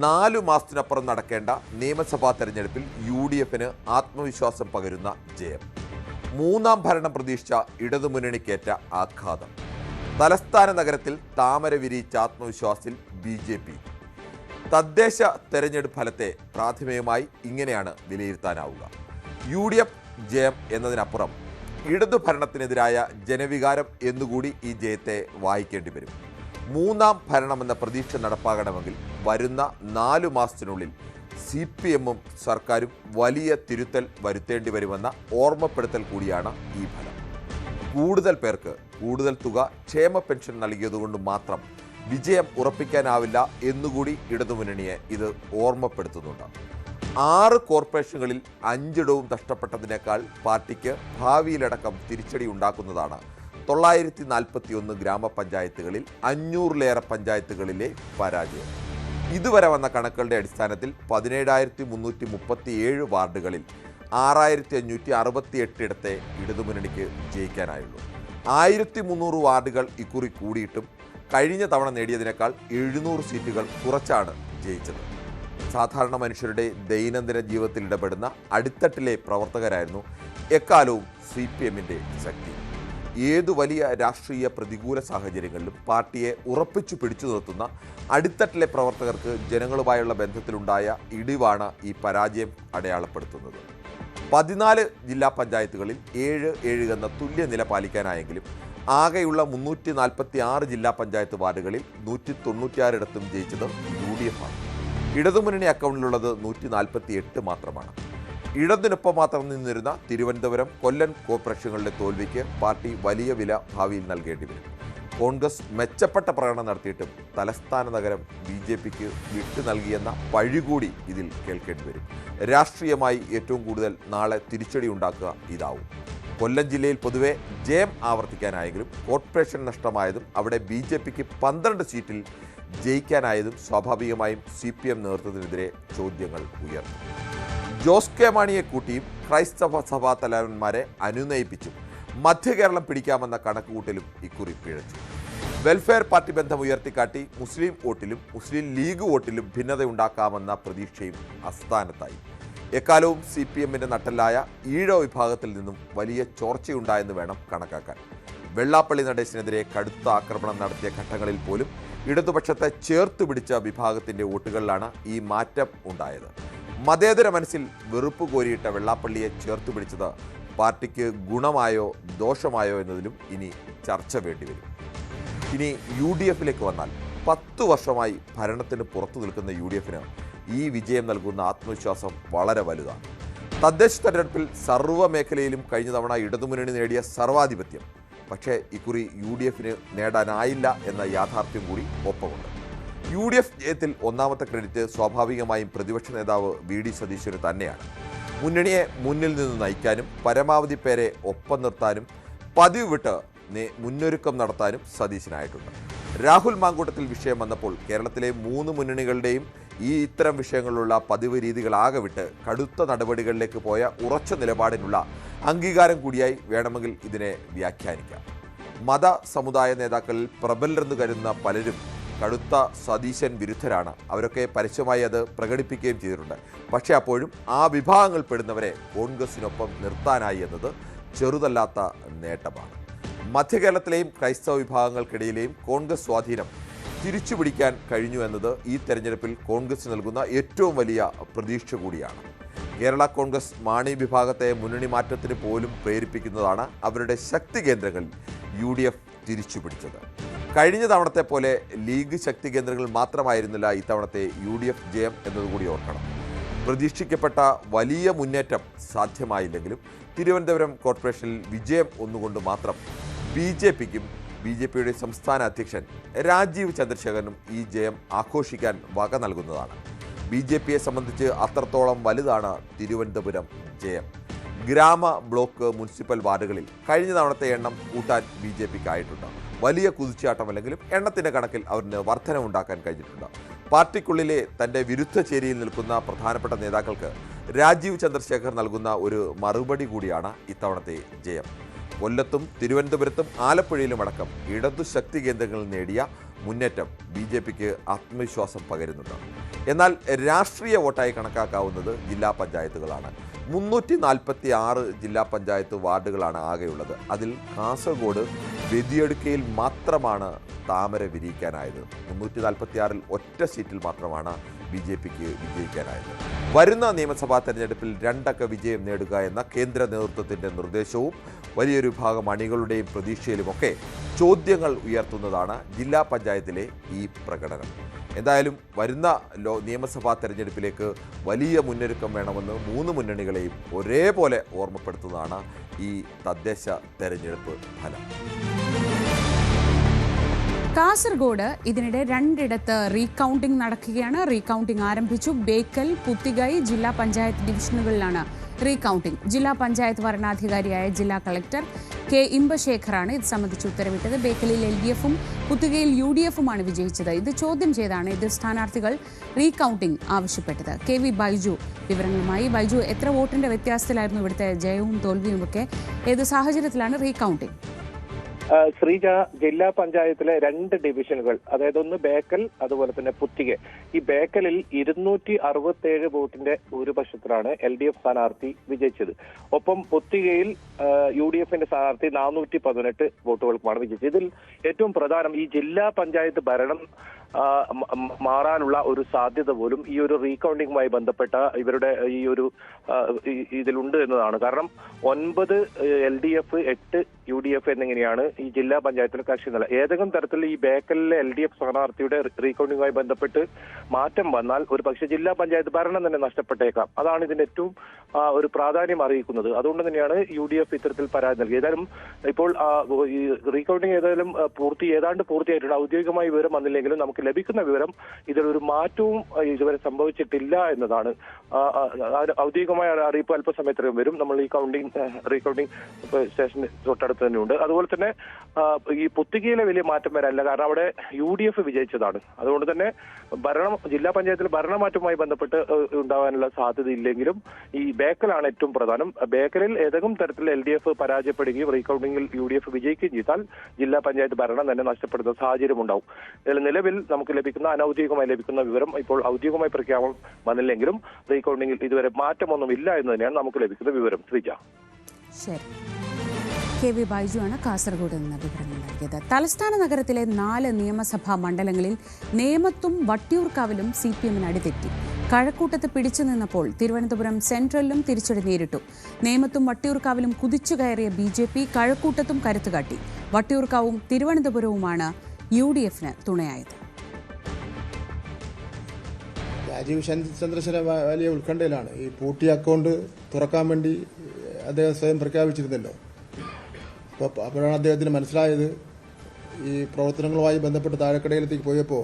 4 മാസത്തിനപ്പുറം നടക്കേണ്ട നിയമസഭാ തെരഞ്ഞെടുപ്പിൽ UDFിന് ആത്മവിശ്വാസം പകരുന്ന ജയം. 3ാം ഭരണം പ്രതീക്ഷിച്ച ഇടതുമുന്നണിക്കേറ്റ ആഘാതം. തലസ്ഥാന നഗരത്തിൽ താമര വിരിയിച്ച ആത്മവിശ്വാസത്തിൽ BJP. തദ്ദേശ തെരഞ്ഞെടുപ്പ് ഫലത്തെ പ്രാഥമികമായി ഇങ്ങനെയാണ് വിലയിരുത്താനാവുക. UDF ജയം എന്നതിനപ്പുറം ഇടതു ഭരണത്തിനെതിരായ ജനവികാരം എന്നുകൂടി ഈ ജയത്തെ വായിക്കേണ്ടി വരും. 3ാം ഭരണമെന്ന പ്രതീക്ഷ നടപ്പാകണമെങ്കിൽ വരുന്ന 4 മാസത്തിനുള്ളിൽ CPMും സർക്കാരും വലിയ തിരുത്തൽ വരുത്തേണ്ടി വരുമെന്ന ഓർമ്മപ്പെടുത്തൽ കൂടിയാണ് ഈ ഫലം. കൂടുതൽ പേർക്ക് കൂടുതൽ തുക ക്ഷേമ പെൻഷൻ നൽകിയതുകൊണ്ട് മാത്രം വിജയം ഉറപ്പിക്കാനാവില്ല എന്നുകൂടി ഇടതുമുന്നണിയെ ഇത് ഓർമ്മപ്പെടുത്തുന്നുണ്ട്. 6 കോർപ്പറേഷനുകളിൽ 5ഇടവും നഷ്ടപ്പെട്ടതിനേക്കാൾ പാർട്ടിക്ക് ഭാവിയിലടക്കം തിരിച്ചടി ഉണ്ടാക്കുന്നതാണ് 941 ഗ്രാമപഞ്ചായത്തുകളിൽ 500ലേറെ പഞ്ചായത്തുകളിലെ പരാജയം. ഇതുവരെ വന്ന കണക്കുകളുടെ അടിസ്ഥാനത്തിൽ 17,337 വാർഡുകളിൽ 6,568 ഇടത്തെ ഇടതുമുന്നണിക്ക് ജയിക്കാനായുള്ളൂ. 1,300 വാർഡുകൾ ഇക്കുറി കൂടിയിട്ടും കഴിഞ്ഞ തവണ നേടിയതിനേക്കാൾ 700 സീറ്റുകൾ കുറച്ചാണ് ജയിച്ചത്. സാധാരണ മനുഷ്യരുടെ ദൈനംദിന ജീവിതത്തിൽ ഇടപെടുന്ന അടിത്തട്ടിലെ പ്രവർത്തകരായിരുന്നു എക്കാലവും CPMന്റെ ശക്തി. ഏതു വലിയ രാഷ്ട്രീയ പ്രതികൂല സാഹചര്യങ്ങളിലും പാർട്ടിയെ ഉറപ്പിച്ചു പിടിച്ചു നിർത്തുന്ന അടിത്തട്ടിലെ പ്രവർത്തകർക്ക് ജനങ്ങളുമായുള്ള ബന്ധത്തിലുണ്ടായ ഇടിവാണ് ഈ പരാജയം അടയാളപ്പെടുത്തുന്നത്. 14 ജില്ലാ പഞ്ചായത്തുകളിൽ 7-7 എന്ന തുല്യ നില പാലിക്കാനായെങ്കിലും ആകെയുള്ള 346 ജില്ലാ പഞ്ചായത്ത് വാർഡുകളിൽ 196 ഇടത്തും ജയിച്ചത് UDF ആണ്. ഇടതുമുന്നണി അക്കൗണ്ടിലുള്ളത് 148 മാത്രമാണ്. ഇടതിനൊപ്പം മാത്രം നിന്നിരുന്ന തിരുവനന്തപുരം, കൊല്ലം കോർപ്പറേഷനുകളുടെ തോൽവിക്ക് പാർട്ടി വലിയ വില ഭാവിയിൽ നൽകേണ്ടി വരും. കോൺഗ്രസ് മെച്ചപ്പെട്ട പ്രകടനം നടത്തിയിട്ടും തലസ്ഥാന നഗരം BJPക്ക് വിട്ടു നൽകിയെന്ന പഴികൂടി ഇതിൽ കേൾക്കേണ്ടി വരും. രാഷ്ട്രീയമായി ഏറ്റവും കൂടുതൽ നാളെ തിരിച്ചടി ഉണ്ടാക്കുക ഇതാവും. കൊല്ലം ജില്ലയിൽ പൊതുവെ ജയം ആവർത്തിക്കാനായെങ്കിലും കോർപ്പറേഷൻ നഷ്ടമായതും അവിടെ BJPക്ക് 12 സീറ്റിൽ ജയിക്കാനായതും സ്വാഭാവികമായും CPM നേതൃത്വത്തിനെതിരെ ചോദ്യങ്ങൾ ഉയർന്നു. ജോസ് കെ മാണിയെ കൂട്ടിയും ക്രൈസ്തവ സഭാ തലവന്മാരെ അനുനയിപ്പിച്ചും മധ്യകേരളം പിടിക്കാമെന്ന കണക്കുകൂട്ടലും ഇക്കുറി പിഴച്ചു. വെൽഫെയർ പാർട്ടി ബന്ധം ഉയർത്തിക്കാട്ടി മുസ്ലിം വോട്ടിലും മുസ്ലിം ലീഗ് വോട്ടിലും ഭിന്നതയുണ്ടാക്കാമെന്ന പ്രതീക്ഷയും അസ്ഥാനത്തായി. എക്കാലവും CPMന്റെ നട്ടലായ ഈഴവ വിഭാഗത്തിൽ നിന്നും വലിയ ചോർച്ചയുണ്ടായെന്ന് വേണം കണക്കാക്കാൻ. വെള്ളാപ്പള്ളി നടേശനെതിരെ കടുത്ത ആക്രമണം നടത്തിയ ഘട്ടങ്ങളിൽ പോലും ഇടതുപക്ഷത്തെ ചേർത്ത് പിടിച്ച വിഭാഗത്തിന്റെ വോട്ടുകളിലാണ് ഈ മാറ്റം ഉണ്ടായത്. മതേതര മനസ്സിൽ വെറുപ്പ് കോരിയിട്ട വെള്ളാപ്പള്ളിയെ ചേർത്ത് പിടിച്ചത് പാർട്ടിക്ക് ഗുണമായോ ദോഷമായോ എന്നതിലും ഇനി ചർച്ച വേണ്ടിവരും. ഇനി UDFിലേക്ക് വന്നാൽ 10 വർഷമായി ഭരണത്തിന് പുറത്തു നിൽക്കുന്ന UDFന് ഈ വിജയം നൽകുന്ന ആത്മവിശ്വാസം വളരെ വലുതാണ്. തദ്ദേശ തെരഞ്ഞെടുപ്പിൽ സർവ്വ മേഖലയിലും കഴിഞ്ഞ തവണ ഇടതുമുന്നണി നേടിയ സർവാധിപത്യം പക്ഷേ ഇക്കുറി UDFന് നേടാനായില്ല എന്ന യാഥാർത്ഥ്യം കൂടി ഒപ്പമുണ്ട്. UDF ജയത്തിൽ ഒന്നാമത്തെ ക്രെഡിറ്റ് സ്വാഭാവികമായും പ്രതിപക്ഷ നേതാവ് VD സതീശന് തന്നെയാണ്. മുന്നണിയെ മുന്നിൽ നിന്ന് നയിക്കാനും പരമാവധി പേരെ ഒപ്പം നിർത്താനും പതിവ് വിട്ട് മുന്നൊരുക്കം നടത്താനും സതീശനായിട്ടുണ്ട്. രാഹുൽ മാങ്കൂട്ടത്തിൽ വിഷയം വന്നപ്പോൾ കേരളത്തിലെ 3 മുന്നണികളുടെയും ഇത്തരം വിഷയങ്ങളിലുള്ള പതിവ് രീതികളാകെ വിട്ട് കടുത്ത നടപടികളിലേക്ക് പോയ ഉറച്ച നിലപാടിനുള്ള അംഗീകാരം കൂടിയായി വേണമെങ്കിൽ ഇതിനെ വ്യാഖ്യാനിക്കാം. മത സമുദായ നേതാക്കളിൽ പ്രബലരെന്ന് കരുതുന്ന പലരും കടുത്ത സതീശൻ വിരുദ്ധരാണ്. അവരൊക്കെ പരസ്യമായി അത് പ്രകടിപ്പിക്കുകയും ചെയ്തിട്ടുണ്ട്. പക്ഷേ അപ്പോഴും ആ വിഭാഗങ്ങൾ പെടുന്നവരെ കോൺഗ്രസിനൊപ്പം നിർത്താനായി എന്നത് ചെറുതല്ലാത്ത നേട്ടമാണ്. മധ്യകേരളത്തിലെയും ക്രൈസ്തവ വിഭാഗങ്ങൾക്കിടയിലെയും കോൺഗ്രസ് സ്വാധീനം തിരിച്ചുപിടിക്കാൻ കഴിഞ്ഞു എന്നത് ഈ തെരഞ്ഞെടുപ്പിൽ കോൺഗ്രസ് നൽകുന്ന ഏറ്റവും വലിയ പ്രതീക്ഷ കൂടിയാണ്. കേരള കോൺഗ്രസ് മാണി വിഭാഗത്തെ മുന്നണി മാറ്റത്തിന് പോലും പ്രേരിപ്പിക്കുന്നതാണ് അവരുടെ ശക്തി കേന്ദ്രങ്ങളിൽ UDF തിരിച്ചുപിടിച്ചത്. കഴിഞ്ഞ തവണത്തെ പോലെ ലീഗ് ശക്തി കേന്ദ്രങ്ങൾ മാത്രമായിരുന്നില്ല ഇത്തവണത്തെ UDF ജയം എന്നതുകൂടി ഓർക്കണം. പ്രതീക്ഷിക്കപ്പെട്ട വലിയ മുന്നേറ്റം സാധ്യമായില്ലെങ്കിലും തിരുവനന്തപുരം കോർപ്പറേഷനിൽ വിജയം ഒന്നുകൊണ്ട് മാത്രം BJPക്കും BJPയുടെ സംസ്ഥാന അധ്യക്ഷൻ രാജീവ് ചന്ദ്രശേഖരനും ഈ ജയം ആഘോഷിക്കാൻ വക നൽകുന്നതാണ്. BJPയെ സംബന്ധിച്ച് അത്രത്തോളം വലുതാണ് തിരുവനന്തപുരം ജയം. ഗ്രാമ, ബ്ലോക്ക്, മുനിസിപ്പൽ വാർഡുകളിൽ കഴിഞ്ഞ തവണത്തെ എണ്ണം കൂട്ടാൻ BJPക്കായിട്ടുണ്ട്. വലിയ കുതിച്ചാട്ടമല്ലെങ്കിലും എണ്ണത്തിൻ്റെ കണക്കിൽ അവരിന് വർധനവുണ്ടാക്കാൻ കഴിഞ്ഞിട്ടുണ്ട്. പാർട്ടിക്കുള്ളിലെ തൻ്റെ വിരുദ്ധ ചേരിയിൽ നിൽക്കുന്ന പ്രധാനപ്പെട്ട നേതാക്കൾക്ക് രാജീവ് ചന്ദ്രശേഖർ നൽകുന്ന ഒരു മറുപടി കൂടിയാണ് ഇത്തവണത്തെ ജയം. കൊല്ലത്തും തിരുവനന്തപുരത്തും ആലപ്പുഴയിലുമടക്കം ഇടതു ശക്തി കേന്ദ്രങ്ങളിൽ നേടിയ മുന്നേറ്റം BJPക്ക് ആത്മവിശ്വാസം പകരുന്നുണ്ട്. എന്നാൽ രാഷ്ട്രീയ വോട്ടായി കണക്കാക്കാവുന്നത് ജില്ലാ പഞ്ചായത്തുകളാണ്. 346 ജില്ലാ പഞ്ചായത്ത് വാർഡുകളാണ് ആകെയുള്ളത്. അതിൽ കാസർഗോഡ് വെതിയെടുക്കയിൽ മാത്രമാണ് താമര വിരിയിക്കാനായത്. 346-ൽ ഒറ്റ സീറ്റിൽ മാത്രമാണ് BJPക്ക് വിജയിക്കാനായത്. വരുന്ന നിയമസഭാ തെരഞ്ഞെടുപ്പിൽ 2 അക്ക വിജയം നേടുക എന്ന കേന്ദ്ര നേതൃത്വത്തിൻ്റെ നിർദ്ദേശവും വലിയൊരു വിഭാഗം അണികളുടെയും പ്രതീക്ഷയിലുമൊക്കെ ചോദ്യങ്ങൾ ഉയർത്തുന്നതാണ് ജില്ലാ പഞ്ചായത്തിലെ ഈ പ്രകടനം. എന്തായാലും വരുന്ന നിയമസഭാ തെരഞ്ഞെടുപ്പിലേക്ക് വലിയ മുന്നൊരുക്കം വേണമെന്ന് 3 മുന്നണികളെയും ഒരേപോലെ ഓർമ്മപ്പെടുത്തുന്നതാണ് ഈ തദ്ദേശ തെരഞ്ഞെടുപ്പ് ഫലം. കാസർഗോഡ് ഇതിനിടെ രണ്ടിടത്ത് റീകൗണ്ടിംഗ് നടക്കുകയാണ്. റീകൗണ്ടിംഗ് ആരംഭിച്ചു. ബേക്കൽ, പുത്തിഗൈ ജില്ലാ പഞ്ചായത്ത് ഡിവിഷനുകളിലാണ് റീകൗണ്ടിംഗ്. ജില്ലാ പഞ്ചായത്ത് വരണാധികാരിയായ ജില്ലാ കളക്ടർ കെ ഇമ്പശേഖറാണ് ഇത് സംബന്ധിച്ച് ഉത്തരവിട്ടത്. ബേക്കലിൽ LDFും പുത്തിഗയിൽ UDFുമാണ് വിജയിച്ചത്. ഇത് ചോദ്യം ചെയ്താണ് എതിർ സ്ഥാനാർത്ഥികൾ റീകൗണ്ടിംഗ് ആവശ്യപ്പെട്ടത്. KV ബൈജു വിവരങ്ങളുമായി. ബൈജു, എത്ര വോട്ടിന്റെ വ്യത്യാസത്തിലായിരുന്നു ഇവിടുത്തെ ജയവും തോൽവിയും ഒക്കെ? ഏത് സാഹചര്യത്തിലാണ് റീകൗണ്ടിംഗ്? ശ്രീജ, ജില്ലാ പഞ്ചായത്തിലെ 2 ഡിവിഷനുകൾ, അതായത് ഒന്ന് ബേക്കൽ, അതുപോലെ തന്നെ പുത്തിക. ഈ ബേക്കലിൽ 267 വോട്ടിന്റെ ഭൂരിപക്ഷത്തിലാണ് LDF സ്ഥാനാർത്ഥി വിജയിച്ചത്. ഒപ്പം പുത്തികയിൽ UDFന്റെ സ്ഥാനാർത്ഥി 418 വോട്ടുകൾക്കുമാണ് വിജയിച്ചത്. ഇതിൽ ഏറ്റവും പ്രധാനം ഈ ജില്ലാ പഞ്ചായത്ത് ഭരണം മാറാനുള്ള ഒരു സാധ്യത പോലും ഈ ഒരു റീകൗണ്ടിങ്ങുമായി ബന്ധപ്പെട്ട ഇവരുടെ ഈ ഒരു ഇതിലുണ്ട് എന്നതാണ്. കാരണം 9 LDF, 8 UDF എന്നിങ്ങനെയാണ് ഈ ജില്ലാ പഞ്ചായത്തിലെ കക്ഷി നില. ഏതെങ്കിലും തരത്തിൽ ഈ ബേക്കലിലെ LDF സ്ഥാനാർത്ഥിയുടെ റീകൗണ്ടിങ്ങുമായി ബന്ധപ്പെട്ട് മാറ്റം വന്നാൽ ഒരു പക്ഷേ ജില്ലാ പഞ്ചായത്ത് ഭരണം തന്നെ നഷ്ടപ്പെട്ടേക്കാം. അതാണ് ഇതിന്റെ ഏറ്റവും ഒരു പ്രാധാന്യം അറിയിക്കുന്നത്. അതുകൊണ്ട് തന്നെയാണ് UDF ഇത്തരത്തിൽ പരാതി നൽകിയത്. ഏതായാലും ഇപ്പോൾ ഈ റീകൗണ്ടിങ് ഏതാണ്ട് പൂർത്തിയായിട്ടുണ്ട്. ഔദ്യോഗികമായ വിവരം വന്നില്ലെങ്കിലും നമുക്ക് ലഭിക്കുന്ന വിവരം ഇതിലൊരു മാറ്റവും ഇതുവരെ സംഭവിച്ചിട്ടില്ല എന്നതാണ്. ഔദ്യോഗികമായ അറിയിപ്പ് അല്പസമയത്തിനകം വരും. നമ്മൾ ഈ റീകൗണ്ടിങ് സ്റ്റേഷൻ തൊട്ടടുത്ത് തന്നെയുണ്ട്. അതുപോലെ തന്നെ ഈ പുത്തികയിലെ വലിയ മാറ്റം വരാനില്ല. കാരണം അവിടെ UDF വിജയിച്ചതാണ്. അതുകൊണ്ട് തന്നെ ജില്ലാ പഞ്ചായത്തിൽ ഭരണമാറ്റവുമായി ബന്ധപ്പെട്ട് ഉണ്ടാകാനുള്ള സാധ്യതയില്ലെങ്കിലും ഈ ബേക്കലാണ് ഏറ്റവും പ്രധാനം. ബേക്കലിൽ ഏതെങ്കിലും തരത്തിൽ LDF പരാജയപ്പെടുകയും റീകൗണ്ടിങ്ങിൽ UDF വിജയിക്കുകയും ചെയ്താൽ ജില്ലാ പഞ്ചായത്ത് ഭരണം തന്നെ നഷ്ടപ്പെടുന്ന സാഹചര്യം ഉണ്ടാവും. നിലവിൽ നമുക്ക് അനൌദ്യോഗികമായി ലഭിക്കുന്ന വിവരം, ഇപ്പോൾ ഔദ്യോഗികമായി പ്രഖ്യാപനം വന്നില്ലെങ്കിലും റീകൗണ്ടിങ്ങിൽ ഇതുവരെ മാറ്റമൊന്നുമില്ല എന്ന് തന്നെയാണ് നമുക്ക് ലഭിക്കുന്ന വിവരം. ശ്രീജ. ശരി. KV ബൈജുവാണ് കാസർഗോഡ് നിന്ന് വിവരങ്ങൾ നൽകിയത്. തലസ്ഥാന നഗരത്തിലെ 4 നിയമസഭാ മണ്ഡലങ്ങളിൽ നേമത്തും വട്ടിയൂർക്കാവിലും CPMന് അടിതെറ്റി. കഴക്കൂട്ടത്ത് പിടിച്ചു നിന്നപ്പോൾ തിരുവനന്തപുരം സെൻട്രലിലും തിരിച്ചടി നേരിട്ടു. നേമത്തും വട്ടിയൂർക്കാവിലും കുതിച്ചുകയറിയ BJP കഴക്കൂട്ടത്തും കരുത്തുകാട്ടി. വട്ടിയൂർക്കാവും തിരുവനന്തപുരവുമാണ് UDFന് തുണയായത്. രാജീവ് ചന്ദ്രശേഖര വലിയ ഉത്കണ്ഠയിലാണ്. ഈ പൂട്ടിയ അക്കൗണ്ട് തുറക്കാൻ വേണ്ടി അദ്ദേഹം സ്വയം പ്രഖ്യാപിച്ചിരുന്നല്ലോ. അപ്പോഴാണ് അദ്ദേഹത്തിന് മനസ്സിലായത് ഈ പ്രവർത്തനങ്ങളുമായി ബന്ധപ്പെട്ട് താഴെക്കടയിലേക്ക് പോയപ്പോൾ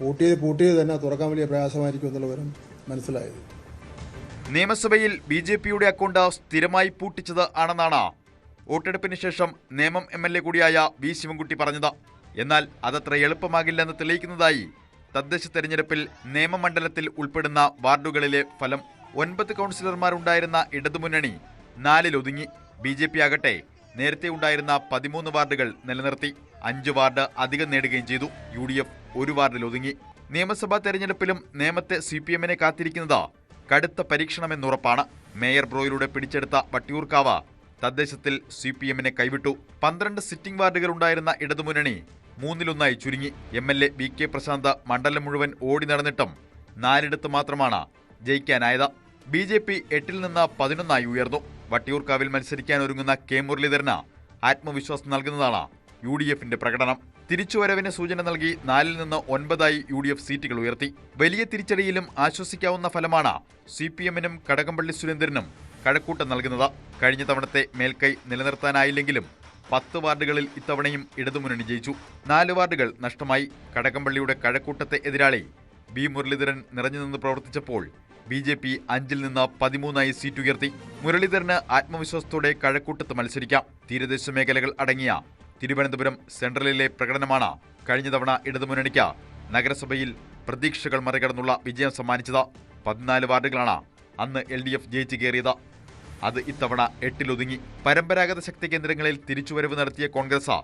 പൂട്ടിയത് തന്നെ തുറക്കാൻ വലിയ പ്രയാസമായിരിക്കും എന്നുള്ള വിവരം മനസ്സിലായത്. നിയമസഭയിൽ BJPയുടെ അക്കൗണ്ട് സ്ഥിരമായി പൂട്ടിച്ചത് ആണെന്നാണ് വോട്ടെടുപ്പിന് ശേഷം നേമം MLA കൂടിയായ V ശിവൻകുട്ടി പറഞ്ഞത്. എന്നാൽ അതത്ര എളുപ്പമാകില്ലെന്ന് തെളിയിക്കുന്നതായി തദ്ദേശ തെരഞ്ഞെടുപ്പിൽ നേമമണ്ഡലത്തിൽ ഉൾപ്പെടുന്ന വാർഡുകളിലെ ഫലം. 9 കൗൺസിലർമാരുണ്ടായിരുന്ന ഇടതുമുന്നണി 4-ൽ ഒതുങ്ങി. BJP ആകട്ടെ നേരത്തെ ഉണ്ടായിരുന്ന 13 വാർഡുകൾ നിലനിർത്തി. 5 വാർഡ് അധികം നേടുകയും ചെയ്തു. UDF 1 വാർഡിൽ ഒതുങ്ങി. നിയമസഭാ തെരഞ്ഞെടുപ്പിലും നേമത്തെ CPMനെ കാത്തിരിക്കുന്നത് കടുത്ത പരീക്ഷണമെന്നുറപ്പാണ്. മേയർ ബ്രോയിലൂടെ പിടിച്ചെടുത്ത വട്ടിയൂർക്കാവ് തദ്ദേശത്തിൽ CPMനെ കൈവിട്ടു. 12 സിറ്റിംഗ് വാർഡുകൾ ഉണ്ടായിരുന്ന ഇടതുമുന്നണി 3-1 ചുരുങ്ങി. MLA BK പ്രശാന്ത് മണ്ഡലം മുഴുവൻ ഓടി നടന്നിട്ടും 4 മാത്രമാണ് ജയിക്കാനായത്. BJP 8-ൽ നിന്ന് 11 ഉയർന്നു. വട്ടിയൂർക്കാവിൽ മത്സരിക്കാൻ ഒരുങ്ങുന്ന K മുരളീധരന് ആത്മവിശ്വാസം നൽകുന്നതാണ് UDFന്റെ പ്രകടനം. തിരിച്ചുവരവിന് സൂചന നൽകി 4-ൽ നിന്ന് 9 UDF സീറ്റുകൾ ഉയർത്തി. വലിയ തിരിച്ചടിയിലും ആശ്വസിക്കാവുന്ന ഫലമാണ് CPMനും കടകംപള്ളി സുരേന്ദ്രനും കഴക്കൂട്ടം നൽകുന്നത്. കഴിഞ്ഞ തവണത്തെ മേൽക്കൈ നിലനിർത്താനായില്ലെങ്കിലും 10 വാർഡുകളിൽ ഇത്തവണയും ഇടതുമുന്നണി ജയിച്ചു. 4 വാർഡുകൾ നഷ്ടമായി. കടകംപള്ളിയുടെ കഴക്കൂട്ടത്തെ എതിരാളി B മുരളീധരൻ നിറഞ്ഞുനിന്ന് പ്രവർത്തിച്ചപ്പോൾ BJP 5-ൽ നിന്ന് 13 സീറ്റ് ഉയർത്തി. മുരളീധരന് ആത്മവിശ്വാസത്തോടെ കഴക്കൂട്ടത്ത് മത്സരിക്കാം. തീരദേശ മേഖലകൾ അടങ്ങിയ തിരുവനന്തപുരം സെൻട്രലിലെ പ്രകടനമാണ് കഴിഞ്ഞ തവണ ഇടതുമുന്നണിക്ക് നഗരസഭയിൽ പ്രതീക്ഷകൾ മറികടന്നുള്ള വിജയം സമ്മാനിച്ചത്. 14 വാർഡുകളാണ് അന്ന് LDF ജയിച്ചു കയറിയത്. അത് ഇത്തവണ 8-ൽ ഒതുങ്ങി. പരമ്പരാഗത ശക്തി കേന്ദ്രങ്ങളിൽ തിരിച്ചുവരവ് നടത്തിയ കോൺഗ്രസ്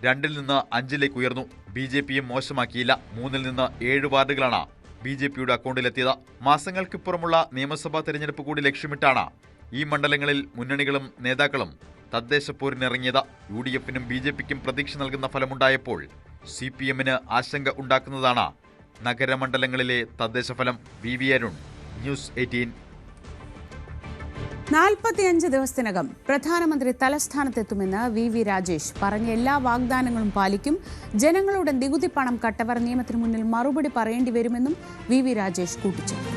2-ൽ നിന്ന് 5-ലേക്ക് ഉയർന്നു. BJPയും മോശമാക്കിയില്ല. 3-ൽ നിന്ന് 7 വാർഡുകളാണ് BJPയുടെ അക്കൗണ്ടിലെത്തിയത്. മാസങ്ങൾക്കിപ്പുറമുള്ള നിയമസഭാ തെരഞ്ഞെടുപ്പ് കൂടി ലക്ഷ്യമിട്ടാണ് ഈ മണ്ഡലങ്ങളിൽ മുന്നണികളും നേതാക്കളും തദ്ദേശ പോരിനിറങ്ങിയത്. UDFനും BJPക്കും പ്രതീക്ഷ നൽകുന്ന ഫലമുണ്ടായപ്പോൾ CPMന് ആശങ്ക ഉണ്ടാക്കുന്നതാണ് നഗരമണ്ഡലങ്ങളിലെ തദ്ദേശ ഫലം. VV Arun, news 18. 45 ദിവസത്തിനകം പ്രധാനമന്ത്രി തലസ്ഥാനത്തെത്തുമെന്ന് VV രാജേഷ് പറഞ്ഞ എല്ലാ വാഗ്ദാനങ്ങളും പാലിക്കും. ജനങ്ങളുടെ നികുതി പണം കട്ടവർ നിയമത്തിന് മുന്നിൽ മറുപടി പറയേണ്ടി വരുമെന്നും VV രാജേഷ് കൂട്ടിച്ചേർത്തു.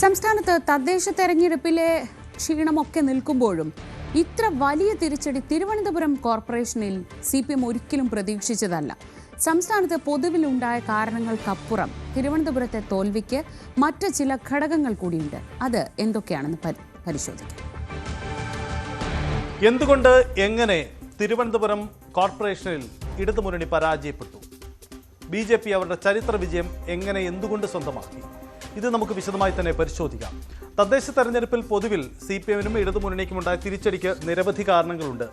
സംസ്ഥാനത്ത് തദ്ദേശ തെരഞ്ഞെടുപ്പിലെ ക്ഷീണമൊക്കെ നിൽക്കുമ്പോഴും ഇത്ര വലിയ തിരിച്ചടി തിരുവനന്തപുരം കോർപ്പറേഷനിൽ CPM ഒരിക്കലും പ്രതീക്ഷിച്ചതല്ല. സംസ്ഥാനത്ത് പൊതുവിലുണ്ടായ കാരണങ്ങൾക്കപ്പുറം തിരുവനന്തപുരത്തെ തോൽവിക്ക് മറ്റ് ചില ഘടകങ്ങൾ കൂടിയുണ്ട്. അത് എന്തൊക്കെയാണെന്ന് പരിശോധിക്കാം. എന്തുകൊണ്ട് എങ്ങനെ തിരുവനന്തപുരം കോർപ്പറേഷനിൽ ഇടതുമുന്നണി പരാജയപ്പെട്ടു? BJP അവരുടെ ചരിത്ര വിജയം എങ്ങനെ എന്തുകൊണ്ട് സ്വന്തമാക്കി? ഇത് നമുക്ക് വിശദമായി തന്നെ പരിശോധിക്കാം. തദ്ദേശ തെരഞ്ഞെടുപ്പിൽ പൊതുവിൽ CPM-നും ഇടതുമുന്നണിക്കുമുണ്ടായ തിരിച്ചടിക്ക് നിരവധി കാരണങ്ങളുണ്ട്.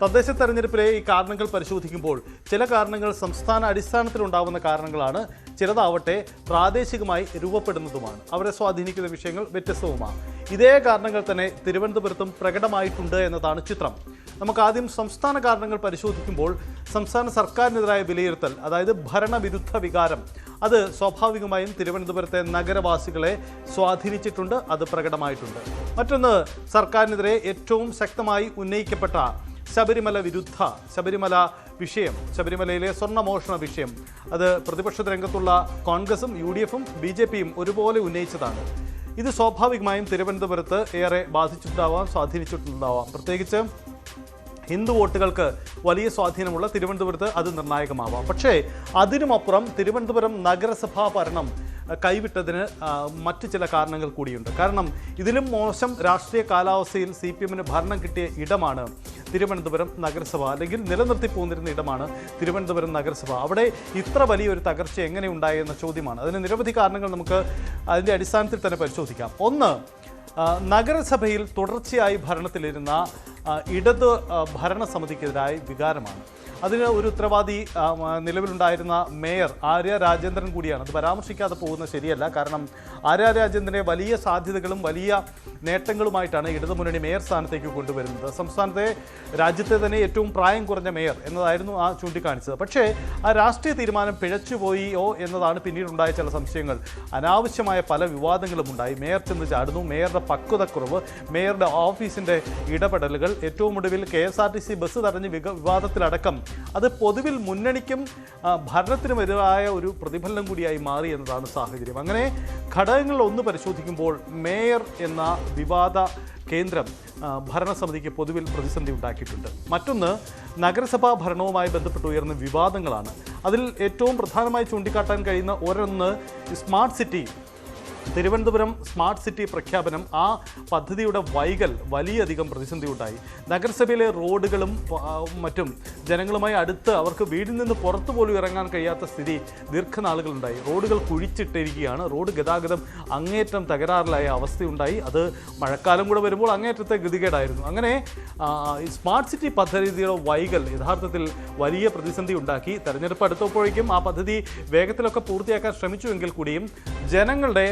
തദ്ദേശ തെരഞ്ഞെടുപ്പിലെ ഈ കാരണങ്ങൾ പരിശോധിക്കുമ്പോൾ ചില കാരണങ്ങൾ സംസ്ഥാന അടിസ്ഥാനത്തിലുണ്ടാവുന്ന കാരണങ്ങളാണ്, ചിലതാവട്ടെ പ്രാദേശികമായി രൂപപ്പെടുന്നതുമാണ്. അവരെ സ്വാധീനിക്കുന്ന വിഷയങ്ങൾ വ്യത്യസ്തവുമാണ്. ഇതേ കാരണങ്ങൾ തന്നെ തിരുവനന്തപുരത്തും പ്രകടമായിട്ടുണ്ട് എന്നതാണ് ചിത്രം. നമുക്ക് ആദ്യം സംസ്ഥാന കാരണങ്ങൾ പരിശോധിക്കുമ്പോൾ സംസ്ഥാന സർക്കാരിനെതിരായ വിലയിരുത്തൽ, അതായത് ഭരണവിരുദ്ധ വികാരം, അത് സ്വാഭാവികമായും തിരുവനന്തപുരത്തെ നഗരവാസികളെ സ്വാധീനിച്ചിട്ടുണ്ട്, അത് പ്രകടമായിട്ടുണ്ട്. മറ്റൊന്ന്, സർക്കാരിനെതിരെ ഏറ്റവും ശക്തമായി ഉന്നയിക്കപ്പെട്ട ശബരിമല വിഷയം, ശബരിമലയിലെ സ്വർണ്ണമോഷണ വിഷയം, അത് പ്രതിപക്ഷ രംഗത്തുള്ള കോൺഗ്രസും UDF-ഉം BJP-യും ഒരുപോലെ ഉന്നയിച്ചതാണ്. ഇത് സ്വാഭാവികമായും തിരുവനന്തപുരത്ത് ഏറെ ബാധിച്ചിട്ടുണ്ടാവാം, സ്വാധീനിച്ചിട്ടുണ്ടാവാം. പ്രത്യേകിച്ച് ഹിന്ദു വോട്ടുകൾക്ക് വലിയ സ്വാധീനമുള്ള തിരുവനന്തപുരത്ത് അത് നിർണായകമാവാം. പക്ഷേ അതിനുമപ്പുറം തിരുവനന്തപുരം നഗരസഭാ ഭരണം കൈവിട്ടതിന് മറ്റു ചില കാരണങ്ങൾ കൂടിയുണ്ട്. കാരണം ഇതിലും മോശം രാഷ്ട്രീയ കാലാവസ്ഥയിൽ CPM-ന് ഭരണം കിട്ടിയ ഇടമാണ് തിരുവനന്തപുരം നഗരസഭ, അല്ലെങ്കിൽ നിലനിർത്തി പോന്നിരുന്ന ഇടമാണ് തിരുവനന്തപുരം നഗരസഭ. അവിടെ ഇത്ര വലിയൊരു തകർച്ച എങ്ങനെ ഉണ്ടായി എന്ന ചോദ്യമാണ്. അതിന് നിരവധി കാരണങ്ങൾ നമുക്ക് അതിൻ്റെ അടിസ്ഥാനത്തിൽ തന്നെ പരിശോധിക്കാം. ഒന്ന്, നഗരസഭയിൽ തുടർച്ചയായി ഭരണത്തിലിരുന്ന ഇടത് ഭരണസമിതിക്കെതിരായ വികാരമാണ്. അതിന് ഒരു ഉത്തരവാദി നിലവിലുണ്ടായിരുന്ന മേയർ ആര്യ രാജേന്ദ്രൻ കൂടിയാണ്. അത് പരാമർശിക്കാതെ പോകുന്നത് ശരിയല്ല. കാരണം ആര്യ രാജേന്ദ്രനെ വലിയ സാധ്യതകളും വലിയ നേട്ടങ്ങളുമായിട്ടാണ് ഇടതുമുന്നണി മേയർ സ്ഥാനത്തേക്ക് കൊണ്ടുവരുന്നത്. സംസ്ഥാനത്തെ രാജ്യത്തെ തന്നെ ഏറ്റവും പ്രായം കുറഞ്ഞ മേയർ എന്നതായിരുന്നു ആ ചൂണ്ടിക്കാണിച്ചത്. പക്ഷേ ആ രാഷ്ട്രീയ തീരുമാനം പിഴച്ചുപോയോ എന്നതാണ് പിന്നീടുണ്ടായ ചില സംശയങ്ങൾ. അനാവശ്യമായ പല വിവാദങ്ങളും ഉണ്ടായി. മേയർ ചെന്ന് ചാടുന്നു, മേയറുടെ പക്വതക്കുറവ്, മേയറുടെ ഓഫീസിൻ്റെ ഇടപെടലുകൾ, ഏറ്റവും ഒടുവിൽ KSRTC ബസ് തടഞ്ഞ് വിവാദത്തിലടക്കം അത് പൊതുവിൽ മുന്നണിക്കും ഭരണത്തിനുമെതിരായ ഒരു പ്രതിഫലനം കൂടിയായി മാറി എന്നതാണ് സാഹചര്യം. അങ്ങനെ ഘടകങ്ങൾ ഒന്ന് പരിശോധിക്കുമ്പോൾ മേയർ എന്ന വിവാദ കേന്ദ്രം ഭരണസമിതിക്ക് പൊതുവിൽ പ്രതിസന്ധി ഉണ്ടാക്കിയിട്ടുണ്ട്. മറ്റൊന്ന്, നഗരസഭാ ഭരണവുമായി ബന്ധപ്പെട്ട് ഉയർന്ന വിവാദങ്ങളാണ്. അതിൽ ഏറ്റവും പ്രധാനമായി ചൂണ്ടിക്കാട്ടാൻ കഴിയുന്ന ഒരൊന്ന് smart city, Thiruvananthapuram smart city പ്രഖ്യാപനം. ആ പദ്ധതിയുടെ വൈകൽ വലിയധികം പ്രതിസന്ധി ഉണ്ടായി. നഗരസഭയിലെ റോഡുകളും മറ്റും ജനങ്ങളുമായി അടുത്ത് അവർക്ക് വീടിൽ നിന്ന് പുറത്തു പോലും ഇറങ്ങാൻ കഴിയാത്ത സ്ഥിതി ദീർഘനാളുകളുണ്ടായി. റോഡുകൾ കുഴിച്ചിട്ടിരിക്കുകയാണ്. റോഡ് ഗതാഗതം അങ്ങേറ്റം തകരാറിലായ അവസ്ഥയുണ്ടായി. അത് മഴക്കാലം കൂടെ വരുമ്പോൾ അങ്ങേറ്റത്തെ ഗതികേടായിരുന്നു. അങ്ങനെ സ്മാർട്ട് സിറ്റി പദ്ധതിയുടെ വൈകൽ യഥാർത്ഥത്തിൽ വലിയ പ്രതിസന്ധി ഉണ്ടാക്കി. തെരഞ്ഞെടുപ്പ് അടുത്തപ്പോഴേക്കും ആ പദ്ധതി വേഗത്തിലൊക്കെ പൂർത്തിയാക്കാൻ ശ്രമിച്ചുവെങ്കിൽ കൂടിയും ജനങ്ങളുടെ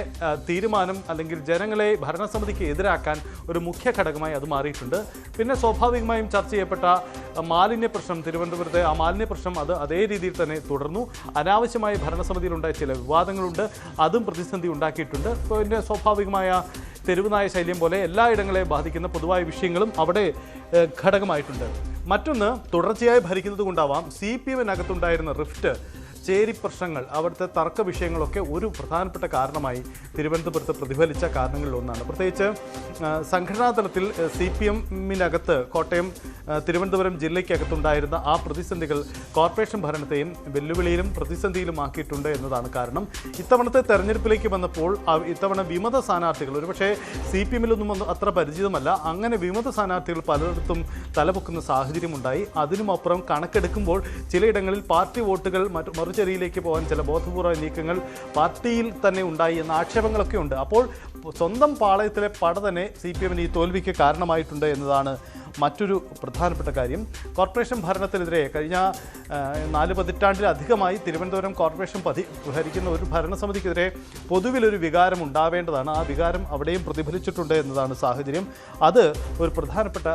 തീരുമാനം, അല്ലെങ്കിൽ ജനങ്ങളെ ഭരണസമിതിക്ക് എതിരാക്കാൻ ഒരു മുഖ്യ ഘടകമായി അത് മാറിയിട്ടുണ്ട്. പിന്നെ സ്വാഭാവികമായും ചർച്ച ചെയ്യപ്പെട്ട മാലിന്യ പ്രശ്നം, തിരുവനന്തപുരത്തെ ആ മാലിന്യ പ്രശ്നം അത് അതേ രീതിയിൽ തന്നെ തുടർന്നു. അനാവശ്യമായി ഭരണസമിതിയിലുണ്ടായ ചില വിവാദങ്ങളുണ്ട്, അതും പ്രതിസന്ധി ഉണ്ടാക്കിയിട്ടുണ്ട്. പിന്നെ സ്വാഭാവികമായ തെരുവുനായ ശൈലിയും പോലെ എല്ലായിടങ്ങളെ ബാധിക്കുന്ന പൊതുവായ വിഷയങ്ങളും അവിടെ ഘടകമായിട്ടുണ്ട്. മറ്റൊന്ന്, തുടർച്ചയായി ഭരിക്കുന്നത് കൊണ്ടാവാം CPM-നകത്തുണ്ടായിരുന്ന റിഫ്റ്റ്, ചേരി പ്രശ്നങ്ങൾ, അവിടുത്തെ തർക്ക വിഷയങ്ങളൊക്കെ ഒരു പ്രധാനപ്പെട്ട കാരണമായി തിരുവനന്തപുരത്ത് പ്രതിഫലിച്ച കാരണങ്ങളിൽ ഒന്നാണ്. പ്രത്യേകിച്ച് സംഘടനാ തലത്തിൽ CPM-നകത്ത് കോട്ടയം, തിരുവനന്തപുരം ജില്ലയ്ക്കകത്തുണ്ടായിരുന്ന ആ പ്രതിസന്ധികൾ കോർപ്പറേഷൻ ഭരണത്തെയും വെല്ലുവിളിയിലും പ്രതിസന്ധിയിലുമാക്കിയിട്ടുണ്ട് എന്നതാണ് കാരണം. ഇത്തവണത്തെ തെരഞ്ഞെടുപ്പിലേക്ക് വന്നപ്പോൾ ഇത്തവണ വിമത സ്ഥാനാർത്ഥികൾ, ഒരുപക്ഷെ CPM-ലൊന്നും അത്ര പരിചിതമല്ല, അങ്ങനെ വിമത സ്ഥാനാർത്ഥികൾ പലയിടത്തും തലപൊക്കുന്ന സാഹചര്യമുണ്ടായി. അതിനുമപ്പുറം കണക്കെടുക്കുമ്പോൾ ചിലയിടങ്ങളിൽ പാർട്ടി വോട്ടുകൾ മറുചെരിയിലേക്ക് പോകാൻ ചില ബോധപൂർവ്വ നീക്കങ്ങൾ പാർട്ടിയിൽ തന്നെ ഉണ്ടായി എന്ന ആക്ഷേപങ്ങളൊക്കെ ഉണ്ട്. അപ്പോൾ സ്വന്തം പാളയത്തിലെ പട തന്നെ CPM-ന് ഈ തോൽവിക്ക് കാരണമായിട്ടുണ്ട് എന്നതാണ് മറ്റൊരു പ്രധാനപ്പെട്ട കാര്യം. കോർപ്പറേഷൻ ഭരണത്തിനെതിരെ കഴിഞ്ഞ 4 പതിറ്റാണ്ടിലധികമായി തിരുവനന്തപുരം കോർപ്പറേഷൻ ഭരിക്കുന്ന ഒരു ഭരണസമിതിക്കെതിരെ പൊതുവിലൊരു വികാരം ഉണ്ടാവേണ്ടതാണ്. ആ വികാരം അവിടെയും പ്രതിഫലിച്ചിട്ടുണ്ട് എന്നതാണ് സാഹചര്യം. അത് ഒരു പ്രധാനപ്പെട്ട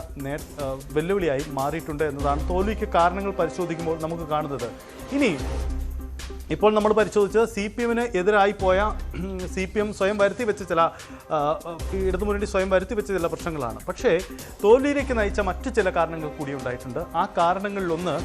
വെല്ലുവിളിയായി മാറിയിട്ടുണ്ട് എന്നതാണ് തോൽവിക്ക് കാരണങ്ങൾ പരിശോധിക്കുമ്പോൾ നമുക്ക് കാണുന്നത്. ഇനി ഇപ്പോൾ നമ്മൾ പരിശോധിച്ചത് CPM-ന് എതിരായി പോയ CPM സ്വയം വരുത്തി വെച്ച ചില ഇടതുമുന്നണി സ്വയം വരുത്തി വെച്ച ചില പ്രശ്നങ്ങളാണ്. പക്ഷേ തോൽവിയിലേക്ക് നയിച്ച മറ്റു ചില കാരണങ്ങൾ കൂടി ഉണ്ടായിട്ടുണ്ട്. ആ കാരണങ്ങളിലൊന്ന്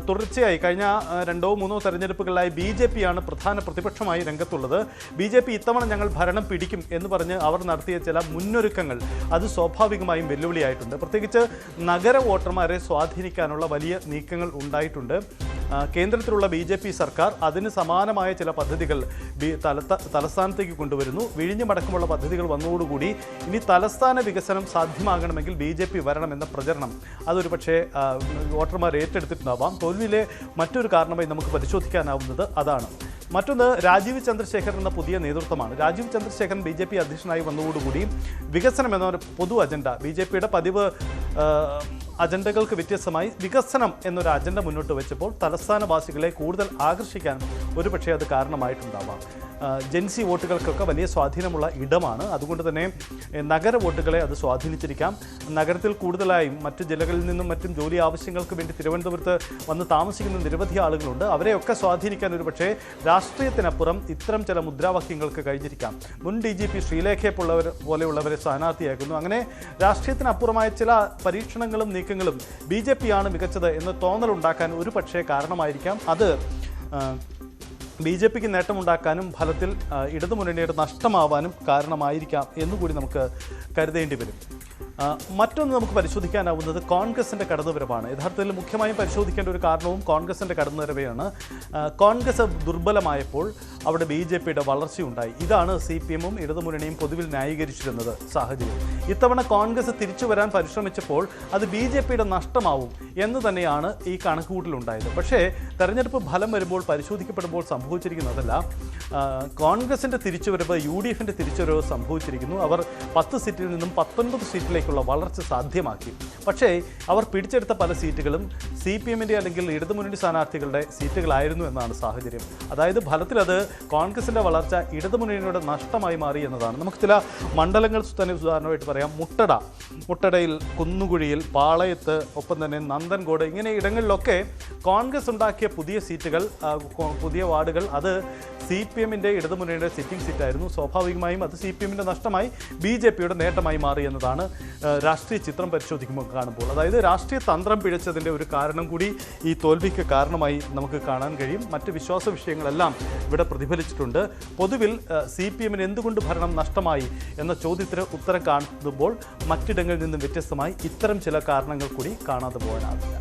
തുടർച്ചയായി കഴിഞ്ഞ 2-3 തെരഞ്ഞെടുപ്പുകളിലായി BJP-യാണ് പ്രധാന പ്രതിപക്ഷമായി രംഗത്തുള്ളത്. BJP ഇത്തവണ ഞങ്ങൾ ഭരണം പിടിക്കും എന്ന് പറഞ്ഞ് അവർ നടത്തിയ ചില മുന്നൊരുക്കങ്ങൾ അത് സ്വാഭാവികമായും വെല്ലുവിളിയായിട്ടുണ്ട്. പ്രത്യേകിച്ച് നഗര വോട്ടർമാരെ സ്വാധീനിക്കാനുള്ള വലിയ നീക്കങ്ങൾ ഉണ്ടായിട്ടുണ്ട്. കേന്ദ്രത്തിലുള്ള BJP സർക്കാർ അതിന് സമാനമായ ചില പദ്ധതികൾ തലസ്ഥാനത്തേക്ക് കൊണ്ടുവരുന്നു. വിഴിഞ്ഞമടക്കമുള്ള പദ്ധതികൾ വന്നതോടുകൂടി ഇനി തലസ്ഥാന വികസനം സാധ്യമാകണമെങ്കിൽ BJP വരണമെന്ന പ്രചരണം അതൊരു പക്ഷേ വോട്ടർമാർ ഏറ്റെടുത്തിട്ടുണ്ടാവാം. തോൽവിയിലെ മറ്റൊരു കാരണമായി നമുക്ക് പരിശോധിക്കാനാവുന്നത് അതാണ്. മറ്റൊന്ന് രാജീവ് ചന്ദ്രശേഖർ എന്ന പുതിയ നേതൃത്വമാണ്. രാജീവ് ചന്ദ്രശേഖരൻ BJP അധ്യക്ഷനായി വന്നതോടുകൂടി വികസനം എന്ന പൊതു അജണ്ട BJP-യുടെ പതിവ് അജണ്ടകൾക്ക് വ്യത്യസ്തമായി വികസനം എന്നൊരു അജണ്ട മുന്നോട്ട് വെച്ചപ്പോൾ തലസ്ഥാനവാസികളെ കൂടുതൽ ആകർഷിക്കാൻ ഒരുപക്ഷെ അത് കാരണമായിട്ടുണ്ടാവാം. ജെൻസി വോട്ടുകൾക്കൊക്കെ വലിയ സ്വാധീനമുള്ള ഇടമാണ്. അതുകൊണ്ട് തന്നെ നഗര വോട്ടുകളെ അത് സ്വാധീനിച്ചിരിക്കാം. നഗരത്തിൽ കൂടുതലായും മറ്റു ജില്ലകളിൽ നിന്നും മറ്റും ജോലി ആവശ്യങ്ങൾക്ക് വേണ്ടി തിരുവനന്തപുരത്ത് വന്ന് താമസിക്കുന്ന നിരവധി ആളുകളുണ്ട്. അവരെയൊക്കെ സ്വാധീനിക്കാൻ ഒരുപക്ഷെ രാഷ്ട്രീയത്തിനപ്പുറം ഇത്തരം ചില മുദ്രാവാക്യങ്ങൾക്ക് കഴിഞ്ഞിരിക്കാം. മുൻ DGP ശ്രീലേഖയെ പോലെയുള്ളവരെ സ്ഥാനാർത്ഥിയാക്കുന്നു. അങ്ങനെ രാഷ്ട്രീയത്തിനപ്പുറമായ ചില പരീക്ഷണങ്ങളും നീക്കങ്ങളും BJP-യാണ് മികച്ചത് എന്ന് തോന്നലുണ്ടാക്കാൻ ഒരു പക്ഷേ കാരണമായിരിക്കാം. അത് BJP-ക്ക് നേട്ടമുണ്ടാക്കാനും ഫലത്തിൽ ഇടതുമുന്നണിയുടെ നഷ്ടമാവാനും കാരണമായിരിക്കാം എന്നുകൂടി നമുക്ക് കരുതേണ്ടി വരും. മറ്റൊന്ന് നമുക്ക് പരിശോധിക്കാനാവുന്നത് കോൺഗ്രസിൻ്റെ കടന്നുവരവാണ്. യഥാർത്ഥത്തിൽ മുഖ്യമായും പരിശോധിക്കേണ്ട ഒരു കാരണവും കോൺഗ്രസിൻ്റെ കടന്നുവരവയാണ്. കോൺഗ്രസ് ദുർബലമായപ്പോൾ അവിടെ BJP-യുടെ വളർച്ചയുണ്ടായി. ഇതാണ് CPM-ഉം ഇടതുമുന്നണിയും പൊതുവിൽ ന്യായീകരിച്ചിരുന്നത് സാഹചര്യം. ഇത്തവണ കോൺഗ്രസ് തിരിച്ചു വരാൻ പരിശ്രമിച്ചപ്പോൾ അത് BJP-യുടെ നഷ്ടമാവും എന്ന് തന്നെയാണ് ഈ കണക്കുകൂട്ടലുണ്ടായത്. പക്ഷേ തെരഞ്ഞെടുപ്പ് ഫലം വരുമ്പോൾ പരിശോധിക്കപ്പെടുമ്പോൾ സംഭവിച്ചിരിക്കുന്നതല്ല. കോൺഗ്രസിൻ്റെ തിരിച്ചുവരവ് UDF-ന്റെ തിരിച്ചുവരവ് സംഭവിച്ചിരിക്കുന്നു. അവർ 10 സീറ്റിൽ നിന്നും 19 സീറ്റിലേക്കുള്ള വളർച്ച സാധ്യമാക്കി. പക്ഷേ അവർ പിടിച്ചെടുത്ത പല സീറ്റുകളും CPM-ന്റെ അല്ലെങ്കിൽ ഇടതുമുന്നണി സ്ഥാനാർത്ഥികളുടെ സീറ്റുകളായിരുന്നു എന്നാണ് സാഹചര്യം. അതായത് ഫലത്തിൽ അത് കോൺഗ്രസിൻ്റെ വളർച്ച ഇടതുമുന്നണിയുടെ നഷ്ടമായി മാറി എന്നതാണ്. നമുക്ക് ചില മണ്ഡലങ്ങൾ തന്നെ ഉദാഹരണമായിട്ട് പറയാം. മുട്ടടയിൽ, കുന്നുകുഴിയിൽ, പാളയത്ത്, ഒപ്പം തന്നെ നന്ദൻകോട്, ഇങ്ങനെ ഇടങ്ങളിലൊക്കെ കോൺഗ്രസ് ഉണ്ടാക്കിയ പുതിയ സീറ്റുകൾ, പുതിയ വാർഡുകൾ അത് CPM-ന്റെ ഇടതുമുന്നണിയുടെ സിറ്റിംഗ് സീറ്റായിരുന്നു. സ്വാഭാവികമായും അത് CPM-ന്റെ നഷ്ടമായി BJP-യുടെ നേട്ടമായി മാറി എന്നതാണ് രാഷ്ട്രീയ ചിത്രം പരിശോധിക്കുമ്പോൾ കാണുമ്പോൾ. അതായത് രാഷ്ട്രീയ തന്ത്രം പിഴച്ചതിൻ്റെ ഒരു കാരണം കൂടി ഈ തോൽവിക്ക് കാരണമായി നമുക്ക് കാണാൻ കഴിയും. മറ്റ് വിശ്വാസ വിഷയങ്ങളെല്ലാം ഇവിടെ പ്രതിഫലിച്ചിട്ടുണ്ട്. പൊതുവിൽ CPM-ന് എന്തുകൊണ്ട് ഭരണം നഷ്ടമായി എന്ന ചോദ്യത്തിന് ഉത്തരം കാണുമ്പോൾ മറ്റിടങ്ങളിൽ നിന്നും വ്യത്യസ്തമായി ഇത്തരം ചില കാരണങ്ങൾ കൂടി കാണാതെ പോകാനാവില്ല.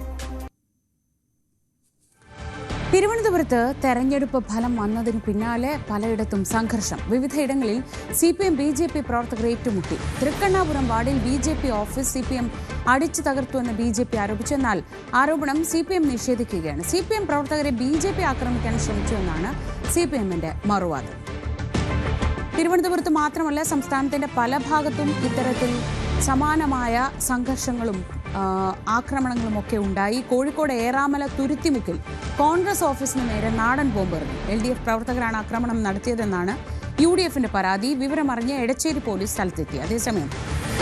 തിരുവനന്തപുരത്ത് തെരഞ്ഞെടുപ്പ് ഫലം വന്നതിന് പിന്നാലെ പലയിടത്തും സംഘർഷം. വിവിധയിടങ്ങളിൽ CPM BJP പ്രവർത്തകർ ഏറ്റുമുട്ടി. തൃക്കണ്ണാപുരം വാർഡിൽ BJP ഓഫീസ് CPM അടിച്ചു തകർത്തുവെന്ന് BJP ആരോപിച്ചു. എന്നാൽ ആരോപണം CPM നിഷേധിക്കുകയാണ്. CPM പ്രവർത്തകരെ BJP ആക്രമിക്കാൻ ശ്രമിച്ചുവെന്നാണ് CPM-ന്റെ മറുവാദം. തിരുവനന്തപുരത്ത് മാത്രമല്ല, സംസ്ഥാനത്തിന്റെ പല ഭാഗത്തും ഇത്തരത്തിൽ സമാനമായ സംഘർഷങ്ങളും ആക്രമണങ്ങളുമൊക്കെ ഉണ്ടായി. കോഴിക്കോട് ഏറാമല തുരുത്തിമുക്കിൽ കോൺഗ്രസ് ഓഫീസിന് നേരെ നാടൻ ബോംബെറിഞ്ഞു. LDF പ്രവർത്തകരാണ് ആക്രമണം നടത്തിയതെന്നാണ് UDF-ന്റെ പരാതി. വിവരമറിഞ്ഞ് എടച്ചേരി പോലീസ് സ്ഥലത്തെത്തി. അതേസമയം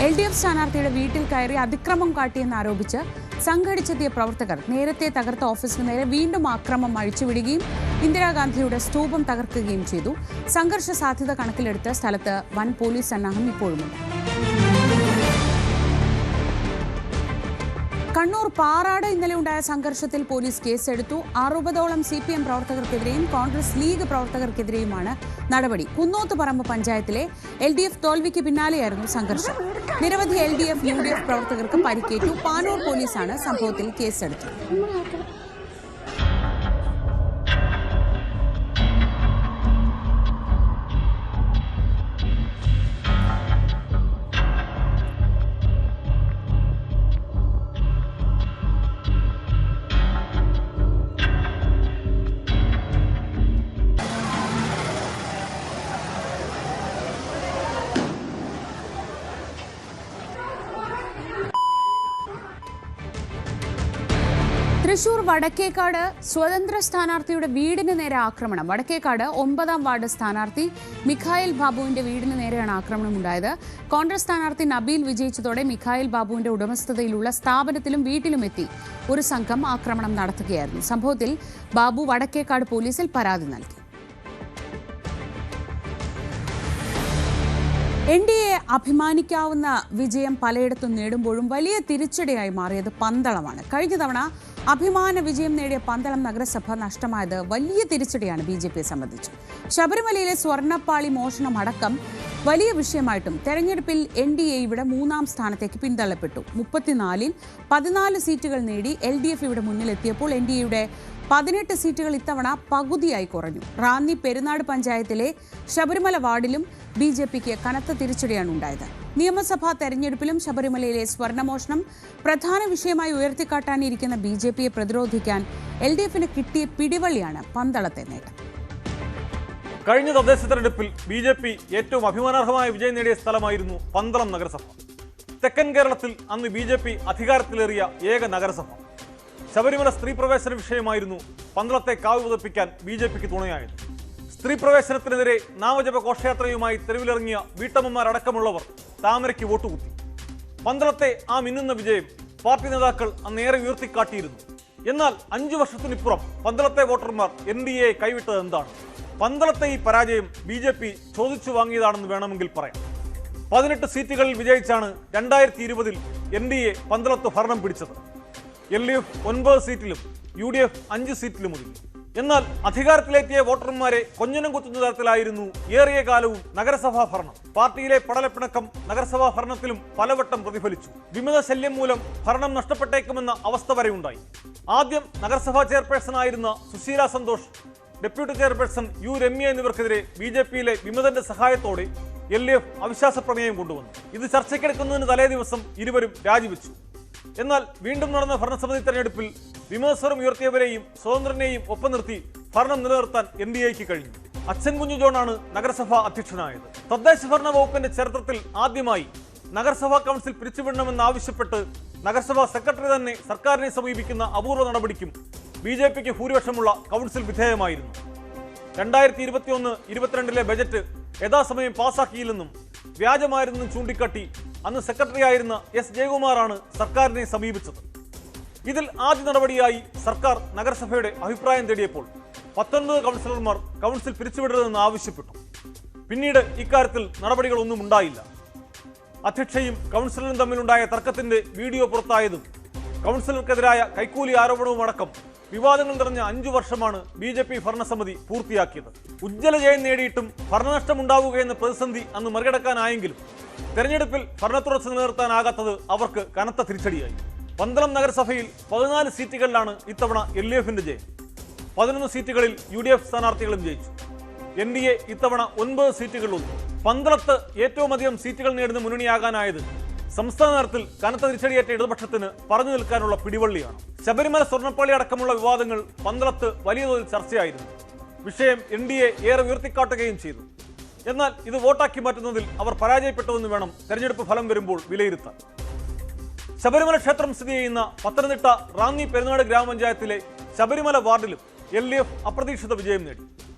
LDF സ്ഥാനാർത്ഥിയുടെ വീട്ടിൽ കയറി അതിക്രമം കാട്ടിയെന്നാരോപിച്ച് സംഘടിച്ചെത്തിയ പ്രവർത്തകർ നേരത്തെ തകർത്ത ഓഫീസിന് നേരെ വീണ്ടും ആക്രമം അഴിച്ചുവിടുകയും ഇന്ദിരാഗാന്ധിയുടെ സ്തൂപം തകർക്കുകയും ചെയ്തു. സംഘർഷ സാധ്യത കണക്കിലെടുത്ത് സ്ഥലത്ത് വൻ പോലീസ് സന്നാഹം ഇപ്പോഴുമുണ്ട്. കണ്ണൂർ പാറാട് ഇന്നലെ ഉണ്ടായ സംഘർഷത്തിൽ പോലീസ് കേസെടുത്തു. 60ഓളം CPM പ്രവർത്തകർക്കെതിരെയും കോൺഗ്രസ് ലീഗ് പ്രവർത്തകർക്കെതിരെയുമാണ് നടപടി. കുന്നോത്തുപറമ്പ് പഞ്ചായത്തിലെ LDF തോൽവിക്ക് പിന്നാലെയായിരുന്നു സംഘർഷം. നിരവധി LDF UDF പ്രവർത്തകർക്ക് പരിക്കേറ്റു. പാനൂർ പോലീസാണ് സംഭവത്തിൽ കേസെടുത്തത്. തൃശൂർ വടക്കേക്കാട് സ്വതന്ത്ര സ്ഥാനാർത്ഥിയുടെ വീടിന് നേരെ ആക്രമണം. വടക്കേക്കാട് 9ാം വാർഡ് സ്ഥാനാർത്ഥി മിഖായിൽ ബാബുവിന്റെ വീടിന് നേരെയാണ് ആക്രമണം ഉണ്ടായത്. കോൺഗ്രസ് സ്ഥാനാർത്ഥി നബീൽ വിജയിച്ചതോടെ മിഖായിൽ ബാബുവിന്റെ ഉടമസ്ഥതയിലുള്ള സ്ഥാപനത്തിലും വീട്ടിലുമെത്തി ഒരു സംഘം ആക്രമണം നടത്തുകയായിരുന്നു. സംഭവത്തിൽ ബാബു വടക്കേക്കാട് പോലീസിൽ പരാതി നൽകി. NDA അഭിമാനിക്കാവുന്ന വിജയം പലയിടത്തും നേടുമ്പോഴും വലിയ തിരിച്ചടിയായി മാറിയത് പന്തളമാണ്. കഴിഞ്ഞ തവണ അഭിമാന വിജയം നേടിയ പന്തളം നഗരസഭ നഷ്ടമായത് വലിയ തിരിച്ചടിയാണ് BJPയെ സംബന്ധിച്ച്. ശബരിമലയിലെ സ്വർണ്ണപ്പാളി മോഷണം അടക്കം വലിയ വിഷയമായിട്ടും തെരഞ്ഞെടുപ്പിൽ NDA ഇവിടെ 3ാം സ്ഥാനത്തേക്ക് പിന്തള്ളപ്പെട്ടു. 34-ൽ 14 സീറ്റുകൾ നേടി LDF ഇവിടെ മുന്നിലെത്തിയപ്പോൾ NDAയുടെ 18 സീറ്റുകൾ ഇത്തവണ പകുതിയായി കുറഞ്ഞു. റാന്നി പെരുന്നാട് പഞ്ചായത്തിലെ ശബരിമല വാർഡിലും BJPക്ക് കനത്ത തിരിച്ചടിയാണ് ഉണ്ടായത്. നിയമസഭാ തെരഞ്ഞെടുപ്പിലും ശബരിമലയിലെ സ്വർണ്ണമോഷണം പ്രധാന വിഷയമായി ഉയർത്തിക്കാട്ടാനിരിക്കുന്ന BJPയെ പ്രതിരോധിക്കാൻ LDFന് കിട്ടിയ പിടിവള്ളിയാണ് പന്തളത്തെ നേട്ടം. കഴിഞ്ഞ തദ്ദേശ തെരഞ്ഞെടുപ്പിൽ BJP ഏറ്റവും അഭിമാനാർഹമായ വിജയം നേടിയ സ്ഥലമായിരുന്നു പന്തളം നഗരസഭ. തെക്കൻ കേരളത്തിൽ അന്ന് BJP അധികാരത്തിലേറിയ ഏക നഗരസഭ. ശബരിമല സ്ത്രീ പ്രവേശന വിഷയമായിരുന്നു പന്തളത്തെ കാവ് പുതപ്പിക്കാൻ BJPക്ക് തുണയായത്. സ്ത്രീ പ്രവേശനത്തിനെതിരെ നാമജപ ഘോഷയാത്രയുമായി തെരുവിലിറങ്ങിയ വീട്ടമ്മമാരടക്കമുള്ളവർ താമരയ്ക്ക് വോട്ടുകുത്തി. പന്തളത്തെ ആ മിന്നുന്ന വിജയം പാർട്ടി നേതാക്കൾ അന്നേറെ ഉയർത്തിക്കാട്ടിയിരുന്നു. എന്നാൽ 5 വർഷത്തിനിപ്പുറം പന്തളത്തെ വോട്ടർമാർ NDAയെ കൈവിട്ടത് എന്താണ്? പന്തളത്തെ ഈ പരാജയം BJP ചോദിച്ചു വാങ്ങിയതാണെന്ന് വേണമെങ്കിൽ പറയാം. 18 സീറ്റുകളിൽ വിജയിച്ചാണ് 2020-ൽ NDA പന്തളത്ത് ഭരണം പിടിച്ചത്. LDF 9 സീറ്റിലും UDF 5 സീറ്റിലും ഒതുങ്ങി. എന്നാൽ അധികാരത്തിലെത്തിയ വോട്ടർമാരെ കൊഞ്ഞനം കുത്തുന്ന തരത്തിലായിരുന്നു ഏറിയ കാലവും നഗരസഭാ ഭരണം. പാർട്ടിയിലെ പടലപ്പിണക്കം നഗരസഭാ ഭരണത്തിലും പലവട്ടം പ്രതിഫലിച്ചു. വിമത ശല്യം മൂലം ഭരണം നഷ്ടപ്പെട്ടേക്കുമെന്ന അവസ്ഥ വരെയുണ്ടായി. ആദ്യം നഗരസഭാ ചെയർപേഴ്സണായിരുന്ന Susheela Santhosh, deputy chairperson U Ramya എന്നിവർക്കെതിരെ BJPയിലെ വിമതന്റെ സഹായത്തോടെ LDF അവിശ്വാസ പ്രമേയം കൊണ്ടുവന്നു. ഇത് ചർച്ചയ്ക്കെടുക്കുന്നതിന് തലേ ദിവസം ഇരുവരും രാജിവെച്ചു. എന്നാൽ വീണ്ടും നടന്ന ഭരണസമിതി തെരഞ്ഞെടുപ്പിൽ വിമർശനം ഉയർത്തിയവരെയും സ്വതന്ത്രനെയും ഒപ്പം നിർത്തി ഭരണം നിലനിർത്താൻ NDAയ്ക്ക് കഴിഞ്ഞു. അച്ഛൻ കുഞ്ഞു ജോണാണ് നഗരസഭാ അധ്യക്ഷനായത്. തദ്ദേശ ഭരണ വകുപ്പിന്റെ ചരിത്രത്തിൽ ആദ്യമായി നഗരസഭാ കൗൺസിൽ പിരിച്ചുവിടണമെന്നാവശ്യപ്പെട്ട് നഗരസഭാ സെക്രട്ടറി തന്നെ സർക്കാരിനെ സമീപിക്കുന്ന അപൂർവ നടപടിക്കും BJPക്ക് ഭൂരിപക്ഷമുള്ള കൗൺസിൽ വിധേയമായിരുന്നു. 2021-22 ബജറ്റ് യഥാസമയം പാസാക്കിയില്ലെന്നും വ്യാജമായിരുന്നെന്നും ചൂണ്ടിക്കാട്ടി അന്ന് സെക്രട്ടറി ആയിരുന്ന S ജയകുമാറാണ് സർക്കാരിനെ സമീപിച്ചത്. ഇതിൽ ആദ്യ നടപടിയായി സർക്കാർ നഗരസഭയുടെ അഭിപ്രായം തേടിയപ്പോൾ 19 കൗൺസിലർമാർ കൗൺസിൽ പിരിച്ചുവിടരുതെന്ന് ആവശ്യപ്പെട്ടു. പിന്നീട് ഇക്കാര്യത്തിൽ നടപടികളൊന്നും ഉണ്ടായില്ല. അധ്യക്ഷയും കൗൺസിലറും തമ്മിലുണ്ടായ തർക്കത്തിന്റെ വീഡിയോ പുറത്തായതും കൗൺസിലർക്കെതിരായ കൈക്കൂലി ആരോപണവും അടക്കം വിവാദങ്ങൾ നിറഞ്ഞ 5 വർഷമാണ് BJP ഭരണസമിതി പൂർത്തിയാക്കിയത്. ഉജ്ജ്വല ജയം നേടിയിട്ടും ഭരണനഷ്ടമുണ്ടാവുകയെന്ന പ്രതിസന്ധി അന്ന് മറികടക്കാനായെങ്കിലും തെരഞ്ഞെടുപ്പിൽ ഭരണത്തുടർച്ച നിലനിർത്താനാകാത്തത് അവർക്ക് കനത്ത തിരിച്ചടിയായി. പന്തളം നഗരസഭയിൽ 14 സീറ്റുകളിലാണ് ഇത്തവണ LDFന്റെ ജയം. 11 സീറ്റുകളിൽ UDF സ്ഥാനാർത്ഥികളും ജയിച്ചു. NDA ഇത്തവണ 9 സീറ്റുകളിലൊന്നും. പന്തളത്ത് ഏറ്റവും അധികം സീറ്റുകൾ നേടുന്ന മുന്നണിയാകാനായത് സംസ്ഥാന തലത്തിൽ കനത്ത തിരിച്ചടിയേറ്റ ഇടതുപക്ഷത്തിന് പറഞ്ഞു നിൽക്കാനുള്ള പിടിവള്ളിയാണ്. ശബരിമല സ്വർണ്ണപ്പാളി അടക്കമുള്ള വിവാദങ്ങൾ പന്തളത്ത് വലിയ തോതിൽ ചർച്ചയായിരുന്നു. വിഷയം NDA ഏറെ ഉയർത്തിക്കാട്ടുകയും ചെയ്തു. എന്നാൽ ഇത് വോട്ടാക്കി മാറ്റുന്നതിൽ അവർ പരാജയപ്പെട്ടുവെന്ന് വേണം തെരഞ്ഞെടുപ്പ് ഫലം വരുമ്പോൾ വിലയിരുത്താൻ. ശബരിമല ക്ഷേത്രം സ്ഥിതി ചെയ്യുന്ന പത്തനംതിട്ട റാന്നി പെരുന്നാട് ഗ്രാമപഞ്ചായത്തിലെ ശബരിമല വാർഡിലും LDF അപ്രതീക്ഷിത വിജയം നേടി.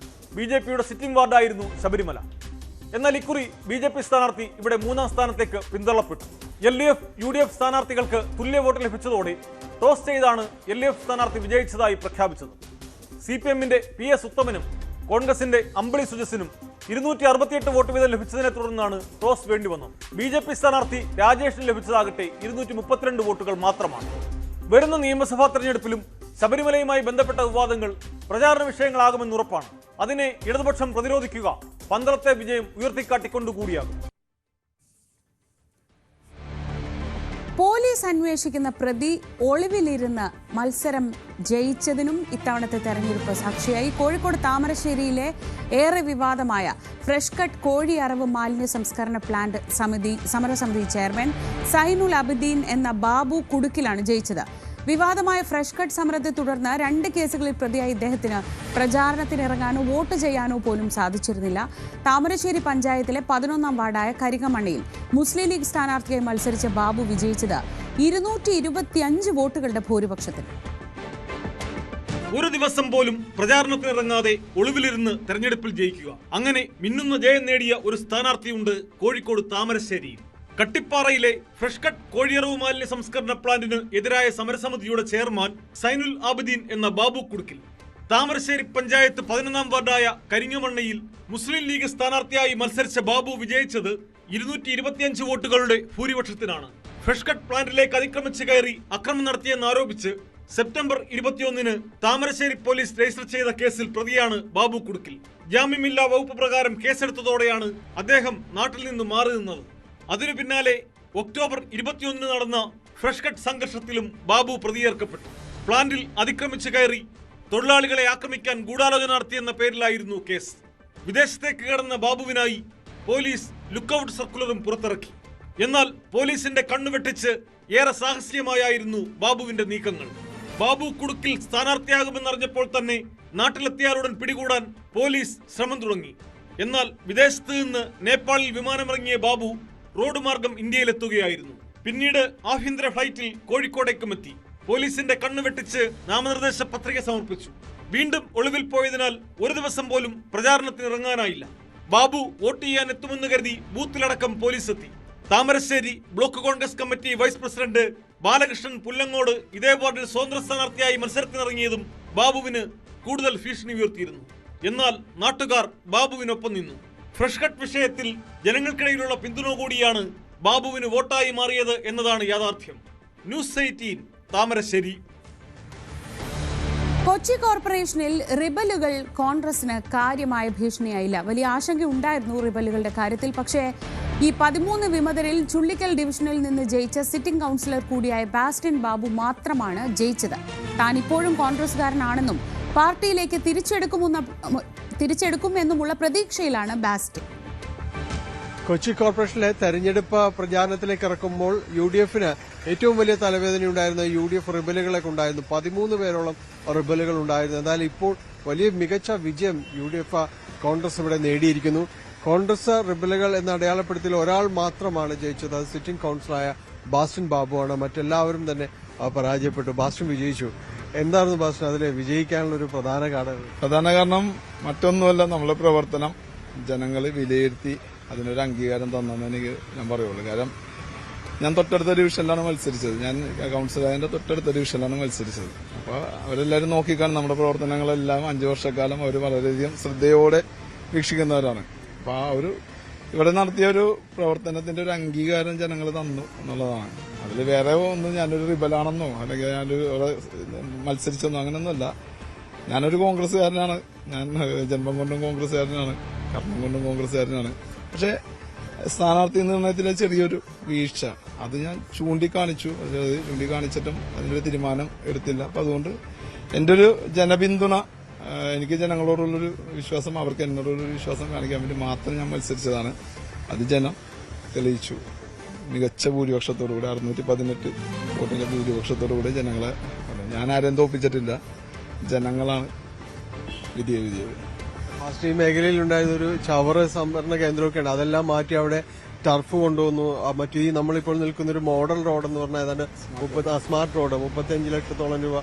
BJPയുടെ സിറ്റിംഗ് വാർഡായിരുന്നു ശബരിമല. എന്നാൽ ഇക്കുറി BJP സ്ഥാനാർത്ഥി ഇവിടെ 3ാം സ്ഥാനത്തേക്ക് പിന്തള്ളപ്പെട്ടു. LDF UDF സ്ഥാനാർത്ഥികൾക്ക് തുല്യ വോട്ട് ലഭിച്ചതോടെ ടോസ് ചെയ്താണ് LDF സ്ഥാനാർത്ഥി വിജയിച്ചതായി പ്രഖ്യാപിച്ചത്. CPMന്റെ PS ഉത്തമനും കോൺഗ്രസിന്റെ അമ്പിളി സുജസിനും 268 വോട്ട് വീതം ലഭിച്ചതിനെ തുടർന്നാണ് ടോസ് വേണ്ടി വന്നത്. BJP സ്ഥാനാർത്ഥി രാജേഷിന് ലഭിച്ചതാകട്ടെ 232 വോട്ടുകൾ മാത്രമാണ്. വരുന്ന നിയമസഭാ തെരഞ്ഞെടുപ്പിലും ശബരിമലയുമായി ബന്ധപ്പെട്ട വിവാദങ്ങൾ പ്രചാരണ വിഷയങ്ങളാകുമെന്ന് ഉറപ്പാണ്. അതിനെ ഇടതുപക്ഷം പ്രതിരോധിക്കുക പന്തളത്തെ വിജയം ഉയർത്തിക്കാട്ടിക്കൊണ്ടുകൂടിയാകും. പോലീസ് അന്വേഷിക്കുന്ന പ്രതി ഒളിവിലിരുന്ന് മത്സരം ജയിച്ചതിനും ഇത്തവണത്തെ തെരഞ്ഞെടുപ്പ് സാക്ഷിയായി. കോഴിക്കോട് താമരശ്ശേരിയിലെ ഏറെ വിവാദമായ ഫ്രഷ് കട്ട് കോഴി അറവ് മാലിന്യ സംസ്കരണ പ്ലാന്റ് സമരസമിതി ചെയർമാൻ സൈനുൽ അബിദീൻ എന്ന ബാബു കുടുക്കിലാണ് ജയിച്ചത്. വിവാദമായ ഫ്രഷ് കട്ട് സമരത്തെ തുടർന്ന് 2 കേസുകളിൽ പ്രതിയായ ഇദ്ദേഹത്തിന് പ്രചാരണത്തിനിറങ്ങാനോ വോട്ട് ചെയ്യാനോ പോലും സാധിച്ചിരുന്നില്ല. താമരശ്ശേരി പഞ്ചായത്തിലെ 11ാം വാർഡായ കരികമണ്ണയിൽ മുസ്ലിം ലീഗ് സ്ഥാനാർത്ഥിയായി മത്സരിച്ച ബാബു വിജയിച്ചത് 225 വോട്ടുകളുടെ ഭൂരിപക്ഷത്തിൽ. ഒരു ദിവസം പോലും പ്രചാരണത്തിനിറങ്ങാതെ ഒളിവിലിരുന്ന് തെരഞ്ഞെടുപ്പിൽ ജയിക്കുക. അങ്ങനെ മിന്നുന്ന ജയം നേടിയ ഒരു സ്ഥാനാർത്ഥിയുണ്ട് കോഴിക്കോട് താമരശ്ശേരിയിൽ. കട്ടിപ്പാറയിലെ ഫ്രഷ് കട്ട് കോഴിയറവ് മാലിന്യ സംസ്കരണ പ്ലാന്റിന് എതിരായ സമരസമിതിയുടെ ചെയർമാൻ സൈനുൽ ആബിദീൻ എന്ന ബാബു കുടുക്കിൽ. താമരശ്ശേരി പഞ്ചായത്ത് 11-ാം വാർഡായ കരിങ്ങമണ്ണയിൽ മുസ്ലിം ലീഗ് സ്ഥാനാർത്ഥിയായി മത്സരിച്ച ബാബു വിജയിച്ചത് 225 വോട്ടുകളുടെ ഭൂരിപക്ഷത്തിനാണ്. ഫ്രഷ് കട്ട് പ്ലാന്റിലേക്ക് അതിക്രമിച്ച് കയറി അക്രമം നടത്തിയെന്നാരോപിച്ച് സെപ്റ്റംബർ 21-ന് താമരശ്ശേരി പോലീസ് രജിസ്റ്റർ ചെയ്ത കേസിൽ പ്രതിയാണ് ബാബു കുടുക്കിൽ. ജാമ്യമില്ലാ വകുപ്പ് പ്രകാരം കേസെടുത്തതോടെയാണ് അദ്ദേഹം നാട്ടിൽ നിന്ന് മാറി നിന്നത്. അതിനു പിന്നാലെ ഒക്ടോബർ 21-ന് നടന്ന ഫ്രഷ് കട്ട് സംഘർഷത്തിലും ബാബു പ്രതിയേർക്കപ്പെട്ടു. പ്ലാന്റിൽ അതിക്രമിച്ച് കയറി തൊഴിലാളികളെ ആക്രമിക്കാൻ ഗൂഢാലോചന നടത്തിയെന്ന പേരിലായിരുന്നു കേസ്. വിദേശത്തേക്ക് കടന്ന ബാബുവിനായി പോലീസ് ലുക്കൌട്ട് സർക്കുലറും പുറത്തിറക്കി. എന്നാൽ പോലീസിന്റെ കണ്ണുവെട്ടിച്ച് ഏറെ സാഹസികമായിരുന്നു ബാബുവിന്റെ നീക്കങ്ങൾ. ബാബു കുടുക്കിൽ സ്ഥാനാർത്ഥിയാകുമെന്നറിഞ്ഞപ്പോൾ തന്നെ നാട്ടിലെത്തിയാലുടൻ പിടികൂടാൻ പോലീസ് ശ്രമം തുടങ്ങി. എന്നാൽ വിദേശത്ത് നിന്ന് നേപ്പാളിൽ വിമാനമിറങ്ങിയ ബാബു റോഡ് മാർഗം ഇന്ത്യയിലെത്തുകയായിരുന്നു. പിന്നീട് ആഭ്യന്തര ഫ്ലൈറ്റിൽ കോഴിക്കോടേക്കും എത്തി. പോലീസിന്റെ കണ്ണുവെട്ടിച്ച് നാമനിർദ്ദേശ പത്രിക സമർപ്പിച്ചു. വീണ്ടും ഒളിവിൽ പോയതിനാൽ ഒരു ദിവസം പോലും പ്രചാരണത്തിനിറങ്ങാനായില്ല. ബാബു വോട്ട് ചെയ്യാൻ എത്തുമെന്ന് കരുതി ബൂത്തിലടക്കം പോലീസ് എത്തി. Thamarassery block Congress committee vice president Balakrishnan Pullangode ഇതേ വാർഡിൽ സ്വതന്ത്ര സ്ഥാനാർത്ഥിയായി മത്സരത്തിനിറങ്ങിയതും ബാബുവിന് കൂടുതൽ ഭീഷണി ഉയർത്തിയിരുന്നു. എന്നാൽ നാട്ടുകാർ ബാബുവിനൊപ്പം നിന്നു. ഫ്രഷ് കട്ട് വിഷയത്തിൽ ജനങ്ങൾക്കിടയിലുള്ള പിന്തുണ കൂടിയാണ് ബാബുവിന് വോട്ടായി മാറിയത് എന്നതാണ് യാഥാർത്ഥ്യം. ന്യൂസ് 18 താമരശ്ശേരി. കൊച്ചി കോർപ്പറേഷനിൽ റിബലുകൾ കോൺഗ്രസിന് കാര്യമായ ഭീഷണിയായില്ല. വലിയ ആശങ്കയുണ്ടായിരുന്നു റിബലുകളുടെ കാര്യത്തിൽ. പക്ഷേ ഈ 13 വിമതരിൽ ചുള്ളിക്കൽ ഡിവിഷനിൽ നിന്ന് ജയിച്ച സിറ്റിംഗ് കൗൺസിലർ കൂടിയായ ബാസ്റ്റിൻ ബാബു മാത്രമാണ് ജയിച്ചത്. താൻ ഇപ്പോഴും കോൺഗ്രസുകാരനാണെന്നും പാർട്ടിയിലേക്ക് തിരിച്ചെടുക്കുമെന്നുമുള്ള പ്രതീക്ഷയിലാണ് ബാസ്റ്റിൻ. കൊച്ചി കോർപ്പറേഷനിലെ തെരഞ്ഞെടുപ്പ് പ്രചാരണത്തിലേക്ക് ഇറക്കുമ്പോൾ യുഡിഎഫിന് ഏറ്റവും വലിയ തലവേദനയുണ്ടായിരുന്ന യുഡിഎഫ് റിബലുകളെ ഉണ്ടായിരുന്നു. 13 പേരോളം റിബലുകൾ ഉണ്ടായിരുന്നു. എന്നാൽ ഇപ്പോൾ വലിയ മികച്ച വിജയം യുഡിഎഫ് കോൺഗ്രസ് ഇവിടെ നേടിയിരിക്കുന്നു. കോൺഗ്രസ് റിബലുകൾ എന്ന അടയാളപ്പെടുത്തിയിൽ ഒരാൾ മാത്രമാണ് ജയിച്ചത്. അത് സിറ്റിംഗ് കൌൺസിലറായ ബാസ്റ്റിൻ ബാബുവാണ്. മറ്റെല്ലാവരും തന്നെ പരാജയപ്പെട്ടു. ബാസ്റ്റിൻ വിജയിച്ചു. എന്തായിരുന്നു ബാസ്റ്റിൻ അതിലെ വിജയിക്കാനുള്ള ഒരു പ്രധാന കാരണം? മറ്റൊന്നുമല്ല, നമ്മളെ പ്രവർത്തനം ജനങ്ങൾ വിലയിരുത്തി അതിനൊരു അംഗീകാരം തന്നെന്ന് ഞാൻ പറയുള്ളൂ. കാരണം ഞാൻ തൊട്ടടുത്ത ഡിവിഷനിലാണ് മത്സരിച്ചത്. ഞാൻ കൌൺസിലറിന്റെ തൊട്ടടുത്ത ഡിവിഷനിലാണ് മത്സരിച്ചത്. അപ്പോൾ അവരെല്ലാവരും നോക്കിക്കാണും നമ്മുടെ പ്രവർത്തനങ്ങളെല്ലാം 5 വർഷക്കാലം അവർ വളരെയധികം ശ്രദ്ധയോടെ വീക്ഷിക്കുന്നവരാണ്. അപ്പോൾ ആ ഒരു ഇവിടെ നടത്തിയ ഒരു പ്രവർത്തനത്തിന്റെ ഒരു അംഗീകാരം ജനങ്ങൾ തന്നു എന്നുള്ളതാണ്. അതിൽ വേറെ ഒന്നും ഞാനൊരു റിബലാണെന്നോ അല്ലെങ്കിൽ ഞാനൊരു മത്സരിച്ചെന്നോ അങ്ങനെയൊന്നുമല്ല. ഞാനൊരു കോൺഗ്രസ്സുകാരനാണ്. ഞാൻ ജന്മം കൊണ്ടും കോൺഗ്രസ്സുകാരനാണ്, കർമ്മം കൊണ്ടും കോൺഗ്രസ്സുകാരനാണ്. പക്ഷെ സ്ഥാനാർത്ഥി നിർണയത്തിലെ ചെറിയൊരു വീഴ്ച അത് ഞാൻ ചൂണ്ടിക്കാണിച്ചിട്ടും അതിനൊരു തീരുമാനം എടുത്തില്ല. അപ്പം അതുകൊണ്ട് എൻ്റെ ഒരു ജനപിന്തുണ, എനിക്ക് ജനങ്ങളോടുള്ളൊരു വിശ്വാസം, അവർക്ക് എന്നോടൊരു വിശ്വാസം കാണിക്കാൻ വേണ്ടി മാത്രം ഞാൻ മത്സരിച്ചതാണ്. അത് ജനം തെളിയിച്ചു. മികച്ച ഭൂരിപക്ഷത്തോടുകൂടി 618 വോട്ടിന്റെ ഭൂരിപക്ഷത്തോടുകൂടി ജനങ്ങളെ, ഞാൻ ആരെയും തോപ്പിച്ചിട്ടില്ല, ജനങ്ങളാണ് വിജയത്. ഈ മേഖലയിൽ ഉണ്ടായിരുന്ന ഒരു ചവറ് സംഭരണ കേന്ദ്രമൊക്കെയാണ്. അതെല്ലാം മാറ്റി അവിടെ ടർഫ് കൊണ്ടുവന്നു. മറ്റു ഈ നമ്മളിപ്പോൾ നിൽക്കുന്ന ഒരു മോഡൽ റോഡ് എന്ന് പറഞ്ഞാൽ ഏതാണ്ട് സ്മാർട്ട് റോഡ് 35 ലക്ഷത്തോളം രൂപ.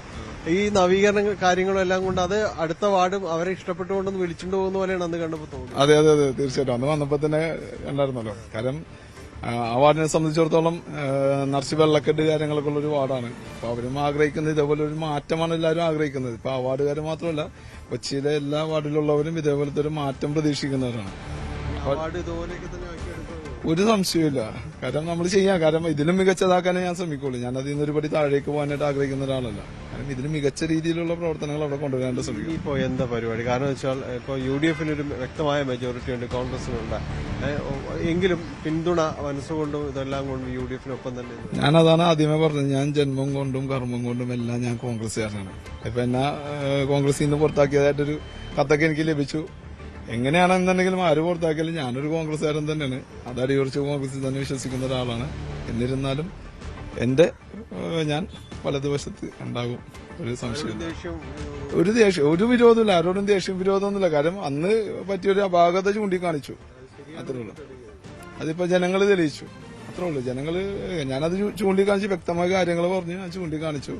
ഈ നവീകരണ കാര്യങ്ങളും എല്ലാം കൊണ്ട് അത് അടുത്ത വാർഡും അവരെ ഇഷ്ടപ്പെട്ടുകൊണ്ടൊന്ന് വിളിച്ചുകൊണ്ട് പോകുന്ന പോലെയാണ് അന്ന് കണ്ടപ്പോൾ തോന്നുന്നത്. അതെ അതെ അതെ തീർച്ചയായിട്ടും അന്ന് വന്നപ്പോൾ തന്നെ കണ്ടായിരുന്നല്ലോ. കാരണം ആ വാർഡിനെ സംബന്ധിച്ചിടത്തോളം നിറച്ച് വെള്ളക്കെട്ട് കാര്യങ്ങളൊക്കെ ഉള്ളൊരു വാർഡാണ്. അപ്പൊ അവരും ആഗ്രഹിക്കുന്നത് ഇതേപോലെ ഒരു മാറ്റമാണ് എല്ലാവരും ആഗ്രഹിക്കുന്നത്. ഇപ്പൊ ആ വാർഡുകാർ മാത്രമല്ല, കൊച്ചിയിലെ എല്ലാ വാർഡിലുള്ളവരും ഇതേപോലത്തെ ഒരു മാറ്റം പ്രതീക്ഷിക്കുന്നവരാണ്. ഒരു സംശയമില്ല. കാരണം നമ്മൾ ചെയ്യാം. കാരണം ഇതിലും മികച്ചതാക്കാനേ ഞാൻ ശ്രമിക്കുള്ളൂ. ഞാൻ അതിൽ നിന്നൊരു പടി താഴേക്ക് പോകാനായിട്ട് ആഗ്രഹിക്കുന്ന ഒരാളല്ല. കാരണം ഇതിന് മികച്ച രീതിയിലുള്ള പ്രവർത്തനങ്ങൾ അവിടെ കൊണ്ടുവരാനായിട്ട് ശ്രമിക്കും. ഇപ്പോൾ എന്താ പരിപാടി? കാരണം വെച്ചാൽ ഇപ്പോൾ യുഡിഎഫിന് ഒരു വ്യക്തമായ മെജോറിറ്റി ഉണ്ട്, കോൺഗ്രസിനുണ്ട്. എങ്കിലും പിന്തുണ മനസ്സുകൊണ്ടും ഇതെല്ലാം കൊണ്ടും യുഡിഎഫിനൊപ്പം തന്നെ. ഞാനതാണ് ആദ്യമേ പറഞ്ഞത്. ഞാൻ ജന്മം കൊണ്ടും കർമ്മം കൊണ്ടും എല്ലാം ഞാൻ കോൺഗ്രസ്സുകാരനാണ്. ഇപ്പൊ എന്നെ കോൺഗ്രസിൽ നിന്ന് പുറത്താക്കിയതായിട്ടൊരു കത്തൊക്കെ എനിക്ക് ലഭിച്ചു. എങ്ങനെയാണെന്നുണ്ടെങ്കിലും ആര് പുറത്താക്കിയാലും ഞാനൊരു കോൺഗ്രസ്സുകാരൻ തന്നെയാണ്. അത് അടിയുറച്ച് കോൺഗ്രസിൽ തന്നെ വിശ്വസിക്കുന്ന ഒരാളാണ്. എന്നിരുന്നാലും ഞാൻ വലതുവശത്ത് ഉണ്ടാകും. ഒരു സംശയം, ഒരു ദേഷ്യം, ഒരു വിരോധമില്ല. ആരോടും ദേഷ്യം വിരോധമൊന്നുമില്ല. കാരണം അന്ന് പറ്റിയൊരു അപാകത ചൂണ്ടിക്കാണിച്ചു, അത്രേ ഉള്ളൂ. അതിപ്പോ ജനങ്ങൾ തെളിയിച്ചു, അത്രേ ഉള്ളൂ. ഞാനത് ചൂണ്ടിക്കാണിച്ച് വ്യക്തമായ കാര്യങ്ങൾ പറഞ്ഞ് ഞാൻ ചൂണ്ടിക്കാണിച്ചു.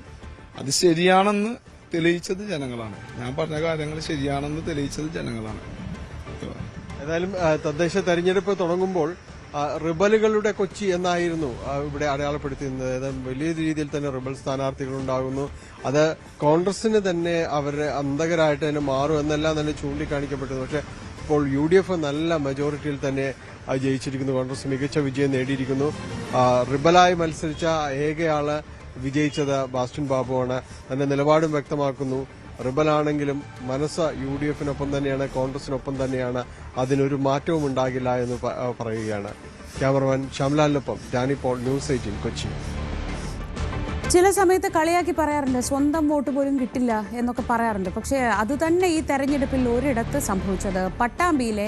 അത് ശരിയാണെന്ന് തെളിയിച്ചത് ജനങ്ങളാണ്. ഞാൻ പറഞ്ഞ കാര്യങ്ങൾ ശരിയാണെന്ന് തെളിയിച്ചത് ജനങ്ങളാണ്. ഏതായാലും തദ്ദേശ തെരഞ്ഞെടുപ്പ് തുടങ്ങുമ്പോൾ റിബലുകളുടെ കൊച്ചി എന്നായിരുന്നു ഇവിടെ അടയാളപ്പെടുത്തിയിരുന്നത്. അതായത് വലിയ രീതിയിൽ തന്നെ റിബൽ സ്ഥാനാർത്ഥികൾ ഉണ്ടാകുന്നു. അത് കോൺഗ്രസിന് തന്നെ അവരുടെ അന്തകരായിട്ട് തന്നെ മാറും എന്നെല്ലാം തന്നെ ചൂണ്ടിക്കാണിക്കപ്പെട്ടത്. പക്ഷേ ഇപ്പോൾ UDF നല്ല മെജോറിറ്റിയിൽ തന്നെ ജയിച്ചിരിക്കുന്നു. കോൺഗ്രസ് മികച്ച വിജയം നേടിയിരിക്കുന്നു. റിബലായി മത്സരിച്ച ഏകയാള് വിജയിച്ചത് ബാസ്റ്റിൻ ബാബുവാണ്. തന്റെ നിലപാടും വ്യക്തമാക്കുന്നു. റിബലാണെങ്കിലും മനസ്സ് UDFനൊപ്പം തന്നെയാണ്, കോൺഗ്രസിനൊപ്പം തന്നെയാണ്. അതിനൊരു മാറ്റവും ഉണ്ടാകില്ല എന്ന് പറയുകയാണ്. ക്യാമറമാൻ ശ്യാംലാലിനൊപ്പം ഡാനി പോൾ, ന്യൂസ് 18 കൊച്ചി. ചില സമയത്ത് കളിയാക്കി പറയാറുണ്ട്, സ്വന്തം വോട്ട് പോലും കിട്ടില്ല എന്നൊക്കെ പറയാറുണ്ട്. പക്ഷേ അത് തന്നെ ഈ തെരഞ്ഞെടുപ്പിൽ ഒരിടത്ത് സംഭവിച്ചത്. പട്ടാമ്പിയിലെ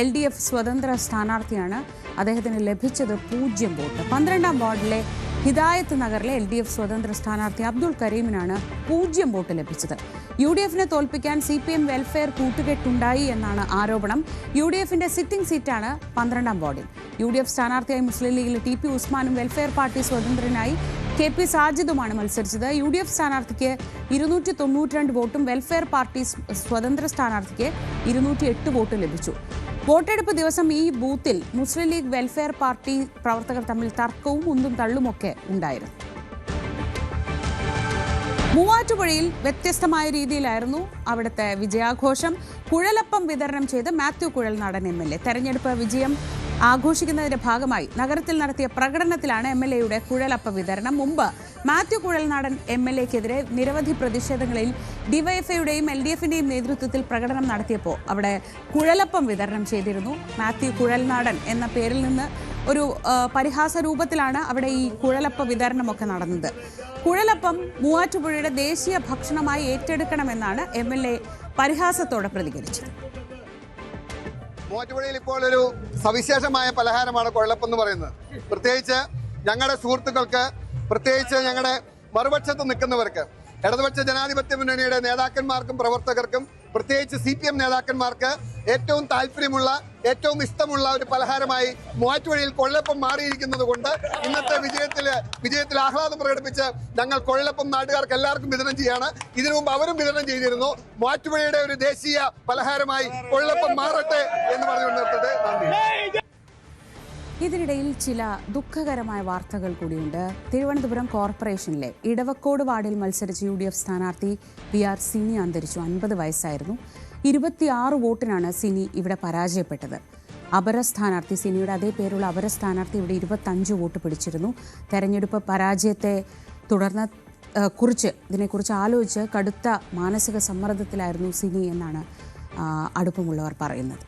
LDF സ്വതന്ത്ര സ്ഥാനാർത്ഥിയാണ്. അദ്ദേഹത്തിന് ലഭിച്ചത് 0 വോട്ട്. 12ാം വാർഡിലെ ഹിദായത്ത് നഗറിലെ LDF സ്വതന്ത്ര സ്ഥാനാർത്ഥി അബ്ദുൾ കരീമിനാണ് 0 വോട്ട് ലഭിച്ചത്. UDFനെ തോൽപ്പിക്കാൻ CPM വെൽഫെയർ കൂട്ടുകെട്ടുണ്ടായി എന്നാണ് ആരോപണം. UDFന്റെ സിറ്റിംഗ് സീറ്റാണ് 12ാം വാർഡിൽ. UDF സ്ഥാനാർത്ഥിയായി മുസ്ലിം ലീഗിലെ TP ഉസ്മാനും വെൽഫെയർ പാർട്ടി സ്വതന്ത്രനായി KP സാജിദുമാണ് മത്സരിച്ചത്. UDF സ്ഥാനാർത്ഥിക്ക് 292 വോട്ടും വെൽഫെയർ പാർട്ടി സ്വതന്ത്ര സ്ഥാനാർത്ഥിക്ക് 208 വോട്ടും ലഭിച്ചു. വോട്ടെടുപ്പ് ദിവസം ഈ ബൂത്തിൽ മുസ്ലിം ലീഗ് വെൽഫെയർ പാർട്ടി പ്രവർത്തകർ തമ്മിൽ തർക്കവും ഉന്തും തള്ളുമൊക്കെ ഉണ്ടായിരുന്നു. മൂവാറ്റുപുഴയിൽ വ്യത്യസ്തമായ രീതിയിലായിരുന്നു അവിടുത്തെ വിജയാഘോഷം. കുഴലപ്പം വിതരണം ചെയ്ത് മാത്യു കുഴൽനാടൻ MLA. തെരഞ്ഞെടുപ്പ് വിജയം ആഘോഷിക്കുന്നതിന്റെ ഭാഗമായി നഗരത്തിൽ നടത്തിയ പ്രകടനത്തിലാണ് MLAയുടെ കുഴലപ്പ വിതരണം. മുമ്പ് മാത്യു കുഴൽനാടൻ MLAക്കെതിരെ നിരവധി പ്രതിഷേധങ്ങളിൽ ഡിവൈഎഫ്ഐയുടെയും LDFന്റെയും നേതൃത്വത്തിൽ പ്രകടനം നടത്തിയപ്പോൾ അവിടെ കുഴലപ്പം വിതരണം ചെയ്തിരുന്നു. മാത്യു കുഴൽനാടൻ എന്ന പേരിൽ നിന്ന് ഒരു പരിഹാസ രൂപത്തിലാണ് അവിടെ ഈ കുഴലപ്പ വിതരണമൊക്കെ നടന്നത്. കുഴലപ്പം മൂവാറ്റുപുഴയുടെ ദേശീയ ഭക്ഷണമായി ഏറ്റെടുക്കണമെന്നാണ് MLA പരിഹാസത്തോടെ പ്രതികരിച്ചത്. മൂവാറ്റുപുഴയിൽ ഇപ്പോൾ ഒരു സവിശേഷമായ പലഹാരമാണ് കുഴലപ്പം എന്ന് പറയുന്നത്. പ്രത്യേകിച്ച് ഞങ്ങളുടെ സുഹൃത്തുക്കൾക്ക്, പ്രത്യേകിച്ച് ഞങ്ങളുടെ മറുപക്ഷത്ത് നിൽക്കുന്നവർക്ക്, ഇടതുപക്ഷ ജനാധിപത്യ മുന്നണിയുടെ നേതാക്കന്മാർക്കും പ്രവർത്തകർക്കും, പ്രത്യേകിച്ച് CPM നേതാക്കന്മാർക്ക് ഏറ്റവും താല്പര്യമുള്ള, ഏറ്റവും ഇഷ്ടമുള്ള ഒരു പലഹാരമായി മൂവാറ്റുപുഴയിൽ കൊഴലപ്പം മാറിയിരിക്കുന്നത് കൊണ്ട് ഇന്നത്തെ വിജയത്തിൽ ആഹ്ലാദം പ്രകടിപ്പിച്ച് ഞങ്ങൾ കൊഴലപ്പം നാട്ടുകാർക്ക് എല്ലാവർക്കും വിതരണം ചെയ്യാണ്. ഇതിനു മുമ്പ് അവരും വിതരണം ചെയ്തിരുന്നു. മൂവാറ്റുപുഴയുടെ ഒരു ദേശീയ പലഹാരമായി കൊഴലപ്പം മാറട്ടെ എന്ന് പറഞ്ഞു നിർത്തട്ടെ. നന്ദി. ഇതിനിടയിൽ ചില ദുഃഖകരമായ വാർത്തകൾ കൂടിയുണ്ട്. തിരുവനന്തപുരം കോർപ്പറേഷനിലെ ഇടവക്കോട് വാർഡിൽ മത്സരിച്ച UDF സ്ഥാനാർത്ഥി PR സിനി അന്തരിച്ചു. 50 വയസ്സായിരുന്നു. 26 വോട്ടിനാണ് സിനി ഇവിടെ പരാജയപ്പെട്ടത്. അപര സ്ഥാനാർത്ഥി, സിനിയുടെ അതേ പേരുള്ള അപര സ്ഥാനാർത്ഥി ഇവിടെ 25 വോട്ട് പിടിച്ചിരുന്നു. തെരഞ്ഞെടുപ്പ് പരാജയത്തെ തുടർന്ന് ഇതിനെക്കുറിച്ച് ആലോചിച്ച് കടുത്ത മാനസിക സമ്മർദ്ദത്തിലായിരുന്നു സിനി എന്നാണ് അടുപ്പമുള്ളവർ പറയുന്നത്.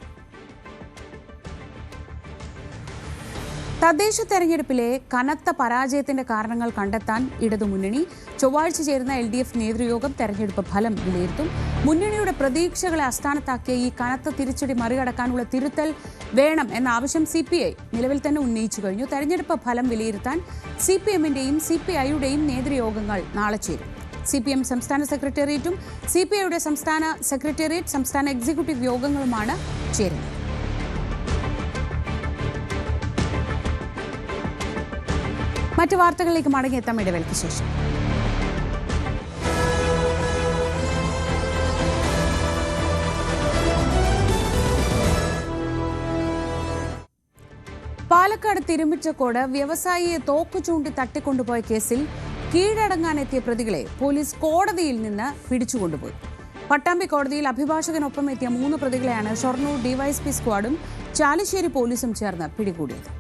തദ്ദേശ തെരഞ്ഞെടുപ്പിലെ കനത്ത പരാജയത്തിന്റെ കാരണങ്ങൾ കണ്ടെത്താൻ ഇടതുമുന്നണി. ചൊവ്വാഴ്ച ചേരുന്ന LDF നേതൃയോഗം തെരഞ്ഞെടുപ്പ് ഫലം വിലയിരുത്തും. മുന്നണിയുടെ പ്രതീക്ഷകളെ അസ്ഥാനത്താക്കിയ ഈ കനത്ത തിരിച്ചടി മറികടക്കാനുള്ള തിരുത്തൽ വേണം എന്ന ആവശ്യം CPI നിലവിൽ തന്നെ ഉന്നയിച്ചു കഴിഞ്ഞു. തെരഞ്ഞെടുപ്പ് ഫലം വിലയിരുത്താൻ CPMന്റെയും CPIയുടെയും നേതൃയോഗങ്ങൾ നാളെ ചേരും. CPM സംസ്ഥാന സെക്രട്ടേറിയറ്റും CPIയുടെ സംസ്ഥാന സെക്രട്ടേറിയറ്റ്, സംസ്ഥാന എക്സിക്യൂട്ടീവ് യോഗങ്ങളുമാണ് ചേരുന്നത്. മറ്റു വാർത്തകളിലേക്ക് മടങ്ങിയെത്താം ഇടവേളയ്ക്ക് ശേഷം. പാലക്കാട് തിരുമിറ്റക്കോട് വ്യവസായിയെ തോക്കു ചൂണ്ടി തട്ടിക്കൊണ്ടുപോയ കേസിൽ കീഴടങ്ങാനെത്തിയ പ്രതികളെ പോലീസ് കോടതിയിൽ നിന്ന് പിടിച്ചുകൊണ്ടുപോയി. പട്ടാമ്പി കോടതിയിൽ അഭിഭാഷകനൊപ്പം എത്തിയ 3 പ്രതികളെയാണ് ഷൊർണൂർ DYSP സ്ക്വാഡും ചാലിശ്ശേരി പോലീസും ചേർന്ന് പിടികൂടിയത്.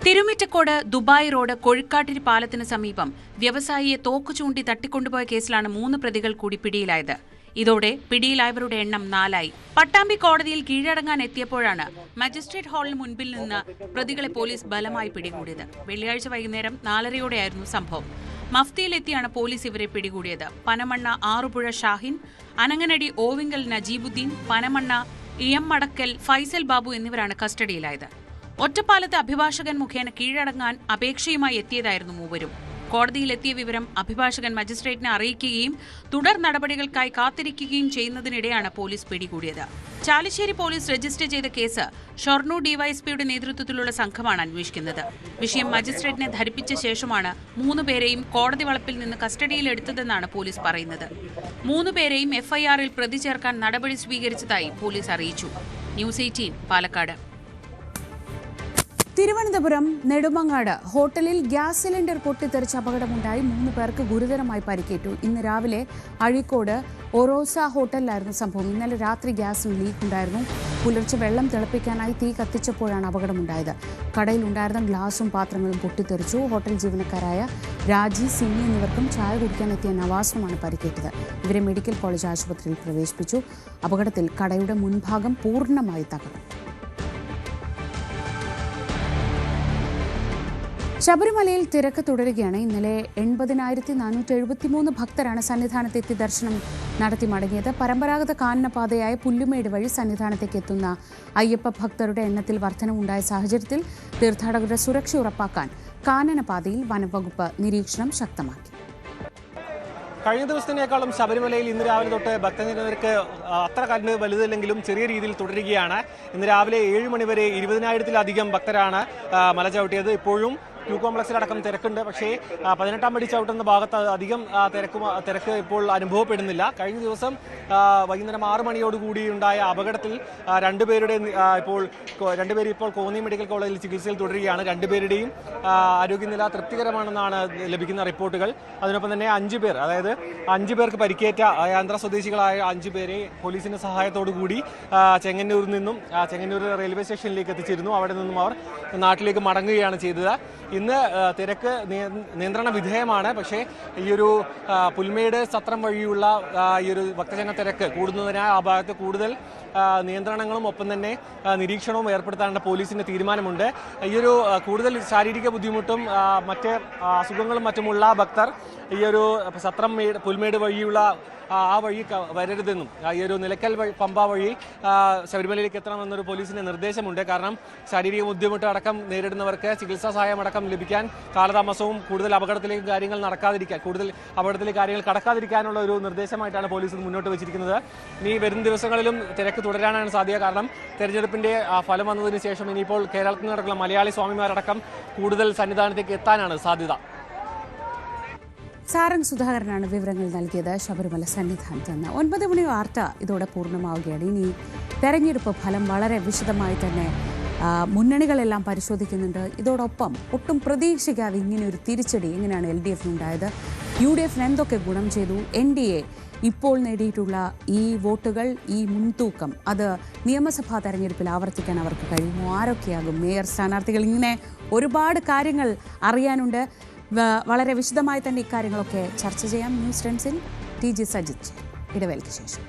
തിരുമിറ്റക്കോട് ദുബായ് റോഡ് കൊഴുക്കാട്ടിരി പാലത്തിന് സമീപം വ്യവസായിയെ തോക്കു ചൂണ്ടി തട്ടിക്കൊണ്ടുപോയ കേസിലാണ് 3 പ്രതികൾ കൂടി പിടിയിലായത്. ഇതോടെ പിടിയിലായവരുടെ എണ്ണം 4ആയി. പട്ടാമ്പി കോടതിയിൽ കീഴടങ്ങാൻ എത്തിയപ്പോഴാണ് മജിസ്ട്രേറ്റ് ഹാളിന് മുൻപിൽ നിന്ന് പ്രതികളെ പോലീസ് ബലമായി പിടികൂടിയത്. വെള്ളിയാഴ്ച വൈകുന്നേരം 4:30 സംഭവം. മഫ്തിയിലെത്തിയാണ് പോലീസ് ഇവരെ പിടികൂടിയത്. പനമണ്ണ ആറുപുഴ ഷാഹിൻ, അനങ്ങനടി ഓവിങ്കൽ നജീബുദ്ദീൻ, പനമണ്ണ ഇയമ്മടക്കൽ ഫൈസൽ ബാബു എന്നിവരാണ് കസ്റ്റഡിയിലായത്. ഒറ്റപ്പാലത്തെ അഭിഭാഷകൻ മുഖേന കീഴടങ്ങാൻ അപേക്ഷയുമായി എത്തിയതായിരുന്നു മൂവരും. കോടതിയിലെത്തിയ വിവരം അഭിഭാഷകൻ മജിസ്ട്രേറ്റിനെ അറിയിക്കുകയും തുടർ നടപടികൾക്കായി കാത്തിരിക്കുകയും ചെയ്യുന്നതിനിടെയാണ് പോലീസ് പിടികൂടിയത്. ചാലിശ്ശേരി പോലീസ് രജിസ്റ്റർ ചെയ്ത കേസ് ഷൊർണൂർ ഡിവൈഎസ്പിയുടെ നേതൃത്വത്തിലുള്ള സംഘമാണ് അന്വേഷിക്കുന്നത്. വിഷയം മജിസ്ട്രേറ്റിനെ ധരിപ്പിച്ച ശേഷമാണ് 3 പേരെയും കോടതി വളപ്പിൽ നിന്ന് കസ്റ്റഡിയിലെടുത്തതെന്നാണ് പോലീസ് പറയുന്നത്. 3 പേരെയും എഫ്ഐആറിൽ പ്രതി ചേർക്കാൻ നടപടി സ്വീകരിച്ചതായി പോലീസ് അറിയിച്ചു. ന്യൂസ് 18 പാലക്കാട്. തിരുവനന്തപുരം നെടുമങ്ങാട് ഹോട്ടലിൽ ഗ്യാസ് സിലിണ്ടർ പൊട്ടിത്തെറിച്ച് അപകടമുണ്ടായി 3 പേർക്ക് ഗുരുതരമായി പരിക്കേറ്റു. ഇന്ന് രാവിലെ അഴീക്കോട് ഒറോസ ഹോട്ടലിലായിരുന്നു സംഭവം. ഇന്നലെ രാത്രി ഗ്യാസിന് ലീക്ക് ഉണ്ടായിരുന്നു. പുലർച്ചെ വെള്ളം തിളപ്പിക്കാനായി തീ കത്തിച്ചപ്പോഴാണ് അപകടമുണ്ടായത്. കടയിലുണ്ടായിരുന്ന ഗ്ലാസും പാത്രങ്ങളും പൊട്ടിത്തെറിച്ചു. ഹോട്ടൽ ജീവനക്കാരായ രാജി, സിനി എന്നിവർക്കും ചായ കുടിക്കാനെത്തിയ നവാസുമാണ് പരിക്കേറ്റത്. ഇവരെ മെഡിക്കൽ കോളേജ് ആശുപത്രിയിൽ പ്രവേശിപ്പിച്ചു. അപകടത്തിൽ കടയുടെ മുൻഭാഗം പൂർണ്ണമായി തകർന്നു. ശബരിമലയിൽ തിരക്ക് തുടരുകയാണ്. ഇന്നലെ 80,473 ഭക്തരാണ് സന്നിധാനത്തെത്തി ദർശനം നടത്തി മടങ്ങിയത്. പരമ്പരാഗത കാനനപാതയായ പുല്ലുമേട് വഴി സന്നിധാനത്തേക്ക് എത്തുന്ന അയ്യപ്പ ഭക്തരുടെ എണ്ണത്തിൽ വർധനവുണ്ടായ സാഹചര്യത്തിൽ തീർത്ഥാടകരുടെ സുരക്ഷ ഉറപ്പാക്കാൻ കാനനപാതയിൽ വനംവകുപ്പ് നിരീക്ഷണം ശക്തമാക്കി. കഴിഞ്ഞ ദിവസത്തിനേക്കാളും ശബരിമലയിൽ ഇന്ന് രാവിലെ തൊട്ട് ഭക്തജനങ്ങൾക്ക് അത്ര കണ്ട് വലുതല്ലെങ്കിലും ചെറിയ രീതിയിൽ തുടരുകയാണ്. ഇന്ന് രാവിലെ 7 മണിവരെ 20,000-ത്തിലധികം ഭക്തരാണ് മല ചവിട്ടിയത്. ഇപ്പോഴും ക്യൂ കോംപ്ലക്സിലടക്കം തിരക്കുണ്ട്. പക്ഷേ 18-ാം പടി ചവിട്ടുന്ന ഭാഗത്ത് അധികം തിരക്ക് ഇപ്പോൾ അനുഭവപ്പെടുന്നില്ല. കഴിഞ്ഞ ദിവസം വൈകുന്നേരം 6 മണിയോടുകൂടി ഉണ്ടായ അപകടത്തിൽ രണ്ടുപേരും ഇപ്പോൾ കോന്നി മെഡിക്കൽ കോളേജിൽ ചികിത്സയിൽ തുടരുകയാണ്. രണ്ടുപേരുടെയും ആരോഗ്യനില തൃപ്തികരമാണെന്നാണ് ലഭിക്കുന്ന റിപ്പോർട്ടുകൾ. അതിനൊപ്പം തന്നെ 5 പേർ, അതായത് 5 പേർക്ക് പരിക്കേറ്റ ആന്ധ്ര സ്വദേശികളായ 5 പേരെ പോലീസിന്റെ സഹായത്തോടുകൂടി ചെങ്ങന്നൂരിൽ നിന്നും ചെങ്ങന്നൂർ റെയിൽവേ സ്റ്റേഷനിലേക്ക് എത്തിച്ചിരുന്നു. അവിടെ നിന്നും അവർ നാട്ടിലേക്ക് മടങ്ങുകയാണ് ചെയ്തത്. ഇന്ന് തിരക്ക് നിയന്ത്രണ വിധേയമാണ്. പക്ഷേ ഈ ഒരു പുൽമേട് സത്രം വഴിയുള്ള ഈ ഒരു ഭക്തജന തിരക്ക് കൂടുന്നതിനാൽ ആ ഭാഗത്ത് കൂടുതൽ നിയന്ത്രണങ്ങളും ഒപ്പം തന്നെ നിരീക്ഷണവും ഏർപ്പെടുത്താനുള്ള പോലീസിന്റെ തീരുമാനമുണ്ട്. ഈ ഒരു കൂടുതൽ ശാരീരിക ബുദ്ധിമുട്ടും മറ്റ് അസുഖങ്ങളും മറ്റുമുള്ള ഭക്തർ ഈ ഒരു സത്രം പുൽമേട് വഴിയുള്ള ആ വഴി വരരുതെന്നും ഈ ഒരു നിലയ്ക്കൽ പമ്പ വഴി ശബരിമലയിലേക്ക് എത്തണമെന്നൊരു പോലീസിന്റെ നിർദ്ദേശമുണ്ട്. കാരണം ശാരീരിക ബുദ്ധിമുട്ട് അടക്കം നേരിടുന്നവർക്ക് ചികിത്സാ സഹായം അടക്കം ലഭിക്കാൻ കാലതാമസവും കൂടുതൽ അപകടത്തിലേക്ക് കാര്യങ്ങൾ കടക്കാതിരിക്കാനുള്ള ഒരു നിർദ്ദേശമായിട്ടാണ് പോലീസ് മുന്നോട്ട് വെച്ചിരിക്കുന്നത്. ഇനി വരും ദിവസങ്ങളിലും തിരക്ക് തുടരാനാണ് സാധ്യത. കാരണം തെരഞ്ഞെടുപ്പിന്റെ ഫലം വന്നതിന് ശേഷം ഇനിയിപ്പോൾ കേരളത്തിൽ നടക്കുന്ന മലയാളി സ്വാമിമാരടക്കം കൂടുതൽ സന്നിധാനത്തേക്ക് എത്താനാണ് സാധ്യത. സാരംഗ് സുധാകരനാണ് വിവരങ്ങൾ നൽകിയത് ശബരിമല സന്നിധാനത്ത് നിന്ന്. 9 മണി വാർത്ത ഇതോടെ പൂർണ്ണമാവുകയാണ്. ഇനി തെരഞ്ഞെടുപ്പ് ഫലം വളരെ വിശദമായി തന്നെ മുന്നണികളെല്ലാം പരിശോധിക്കുന്നുണ്ട്. ഇതോടൊപ്പം ഒട്ടും പ്രതീക്ഷിക്കാതെ ഇങ്ങനെ ഒരു തിരിച്ചടി എങ്ങനെയാണ് LDF-നുണ്ടായത്, UDF-ന് എന്തൊക്കെ ഗുണം ചെയ്തു, NDA ഇപ്പോൾ നേടിയിട്ടുള്ള ഈ വോട്ടുകൾ, ഈ മുൻതൂക്കം അത് നിയമസഭാ തെരഞ്ഞെടുപ്പിൽ ആവർത്തിക്കാൻ അവർക്ക് കഴിയുമോ, ആരൊക്കെയാകും മേയർ സ്ഥാനാർത്ഥികൾ, ഇങ്ങനെ ഒരുപാട് കാര്യങ്ങൾ അറിയാനുണ്ട്. വളരെ വിശദമായി തന്നെ ഇക്കാര്യങ്ങളൊക്കെ ചർച്ച ചെയ്യാം. ന്യൂസ് 10-ൽ TG സജിത്ത് ഇടവേളയ്ക്ക് ശേഷം.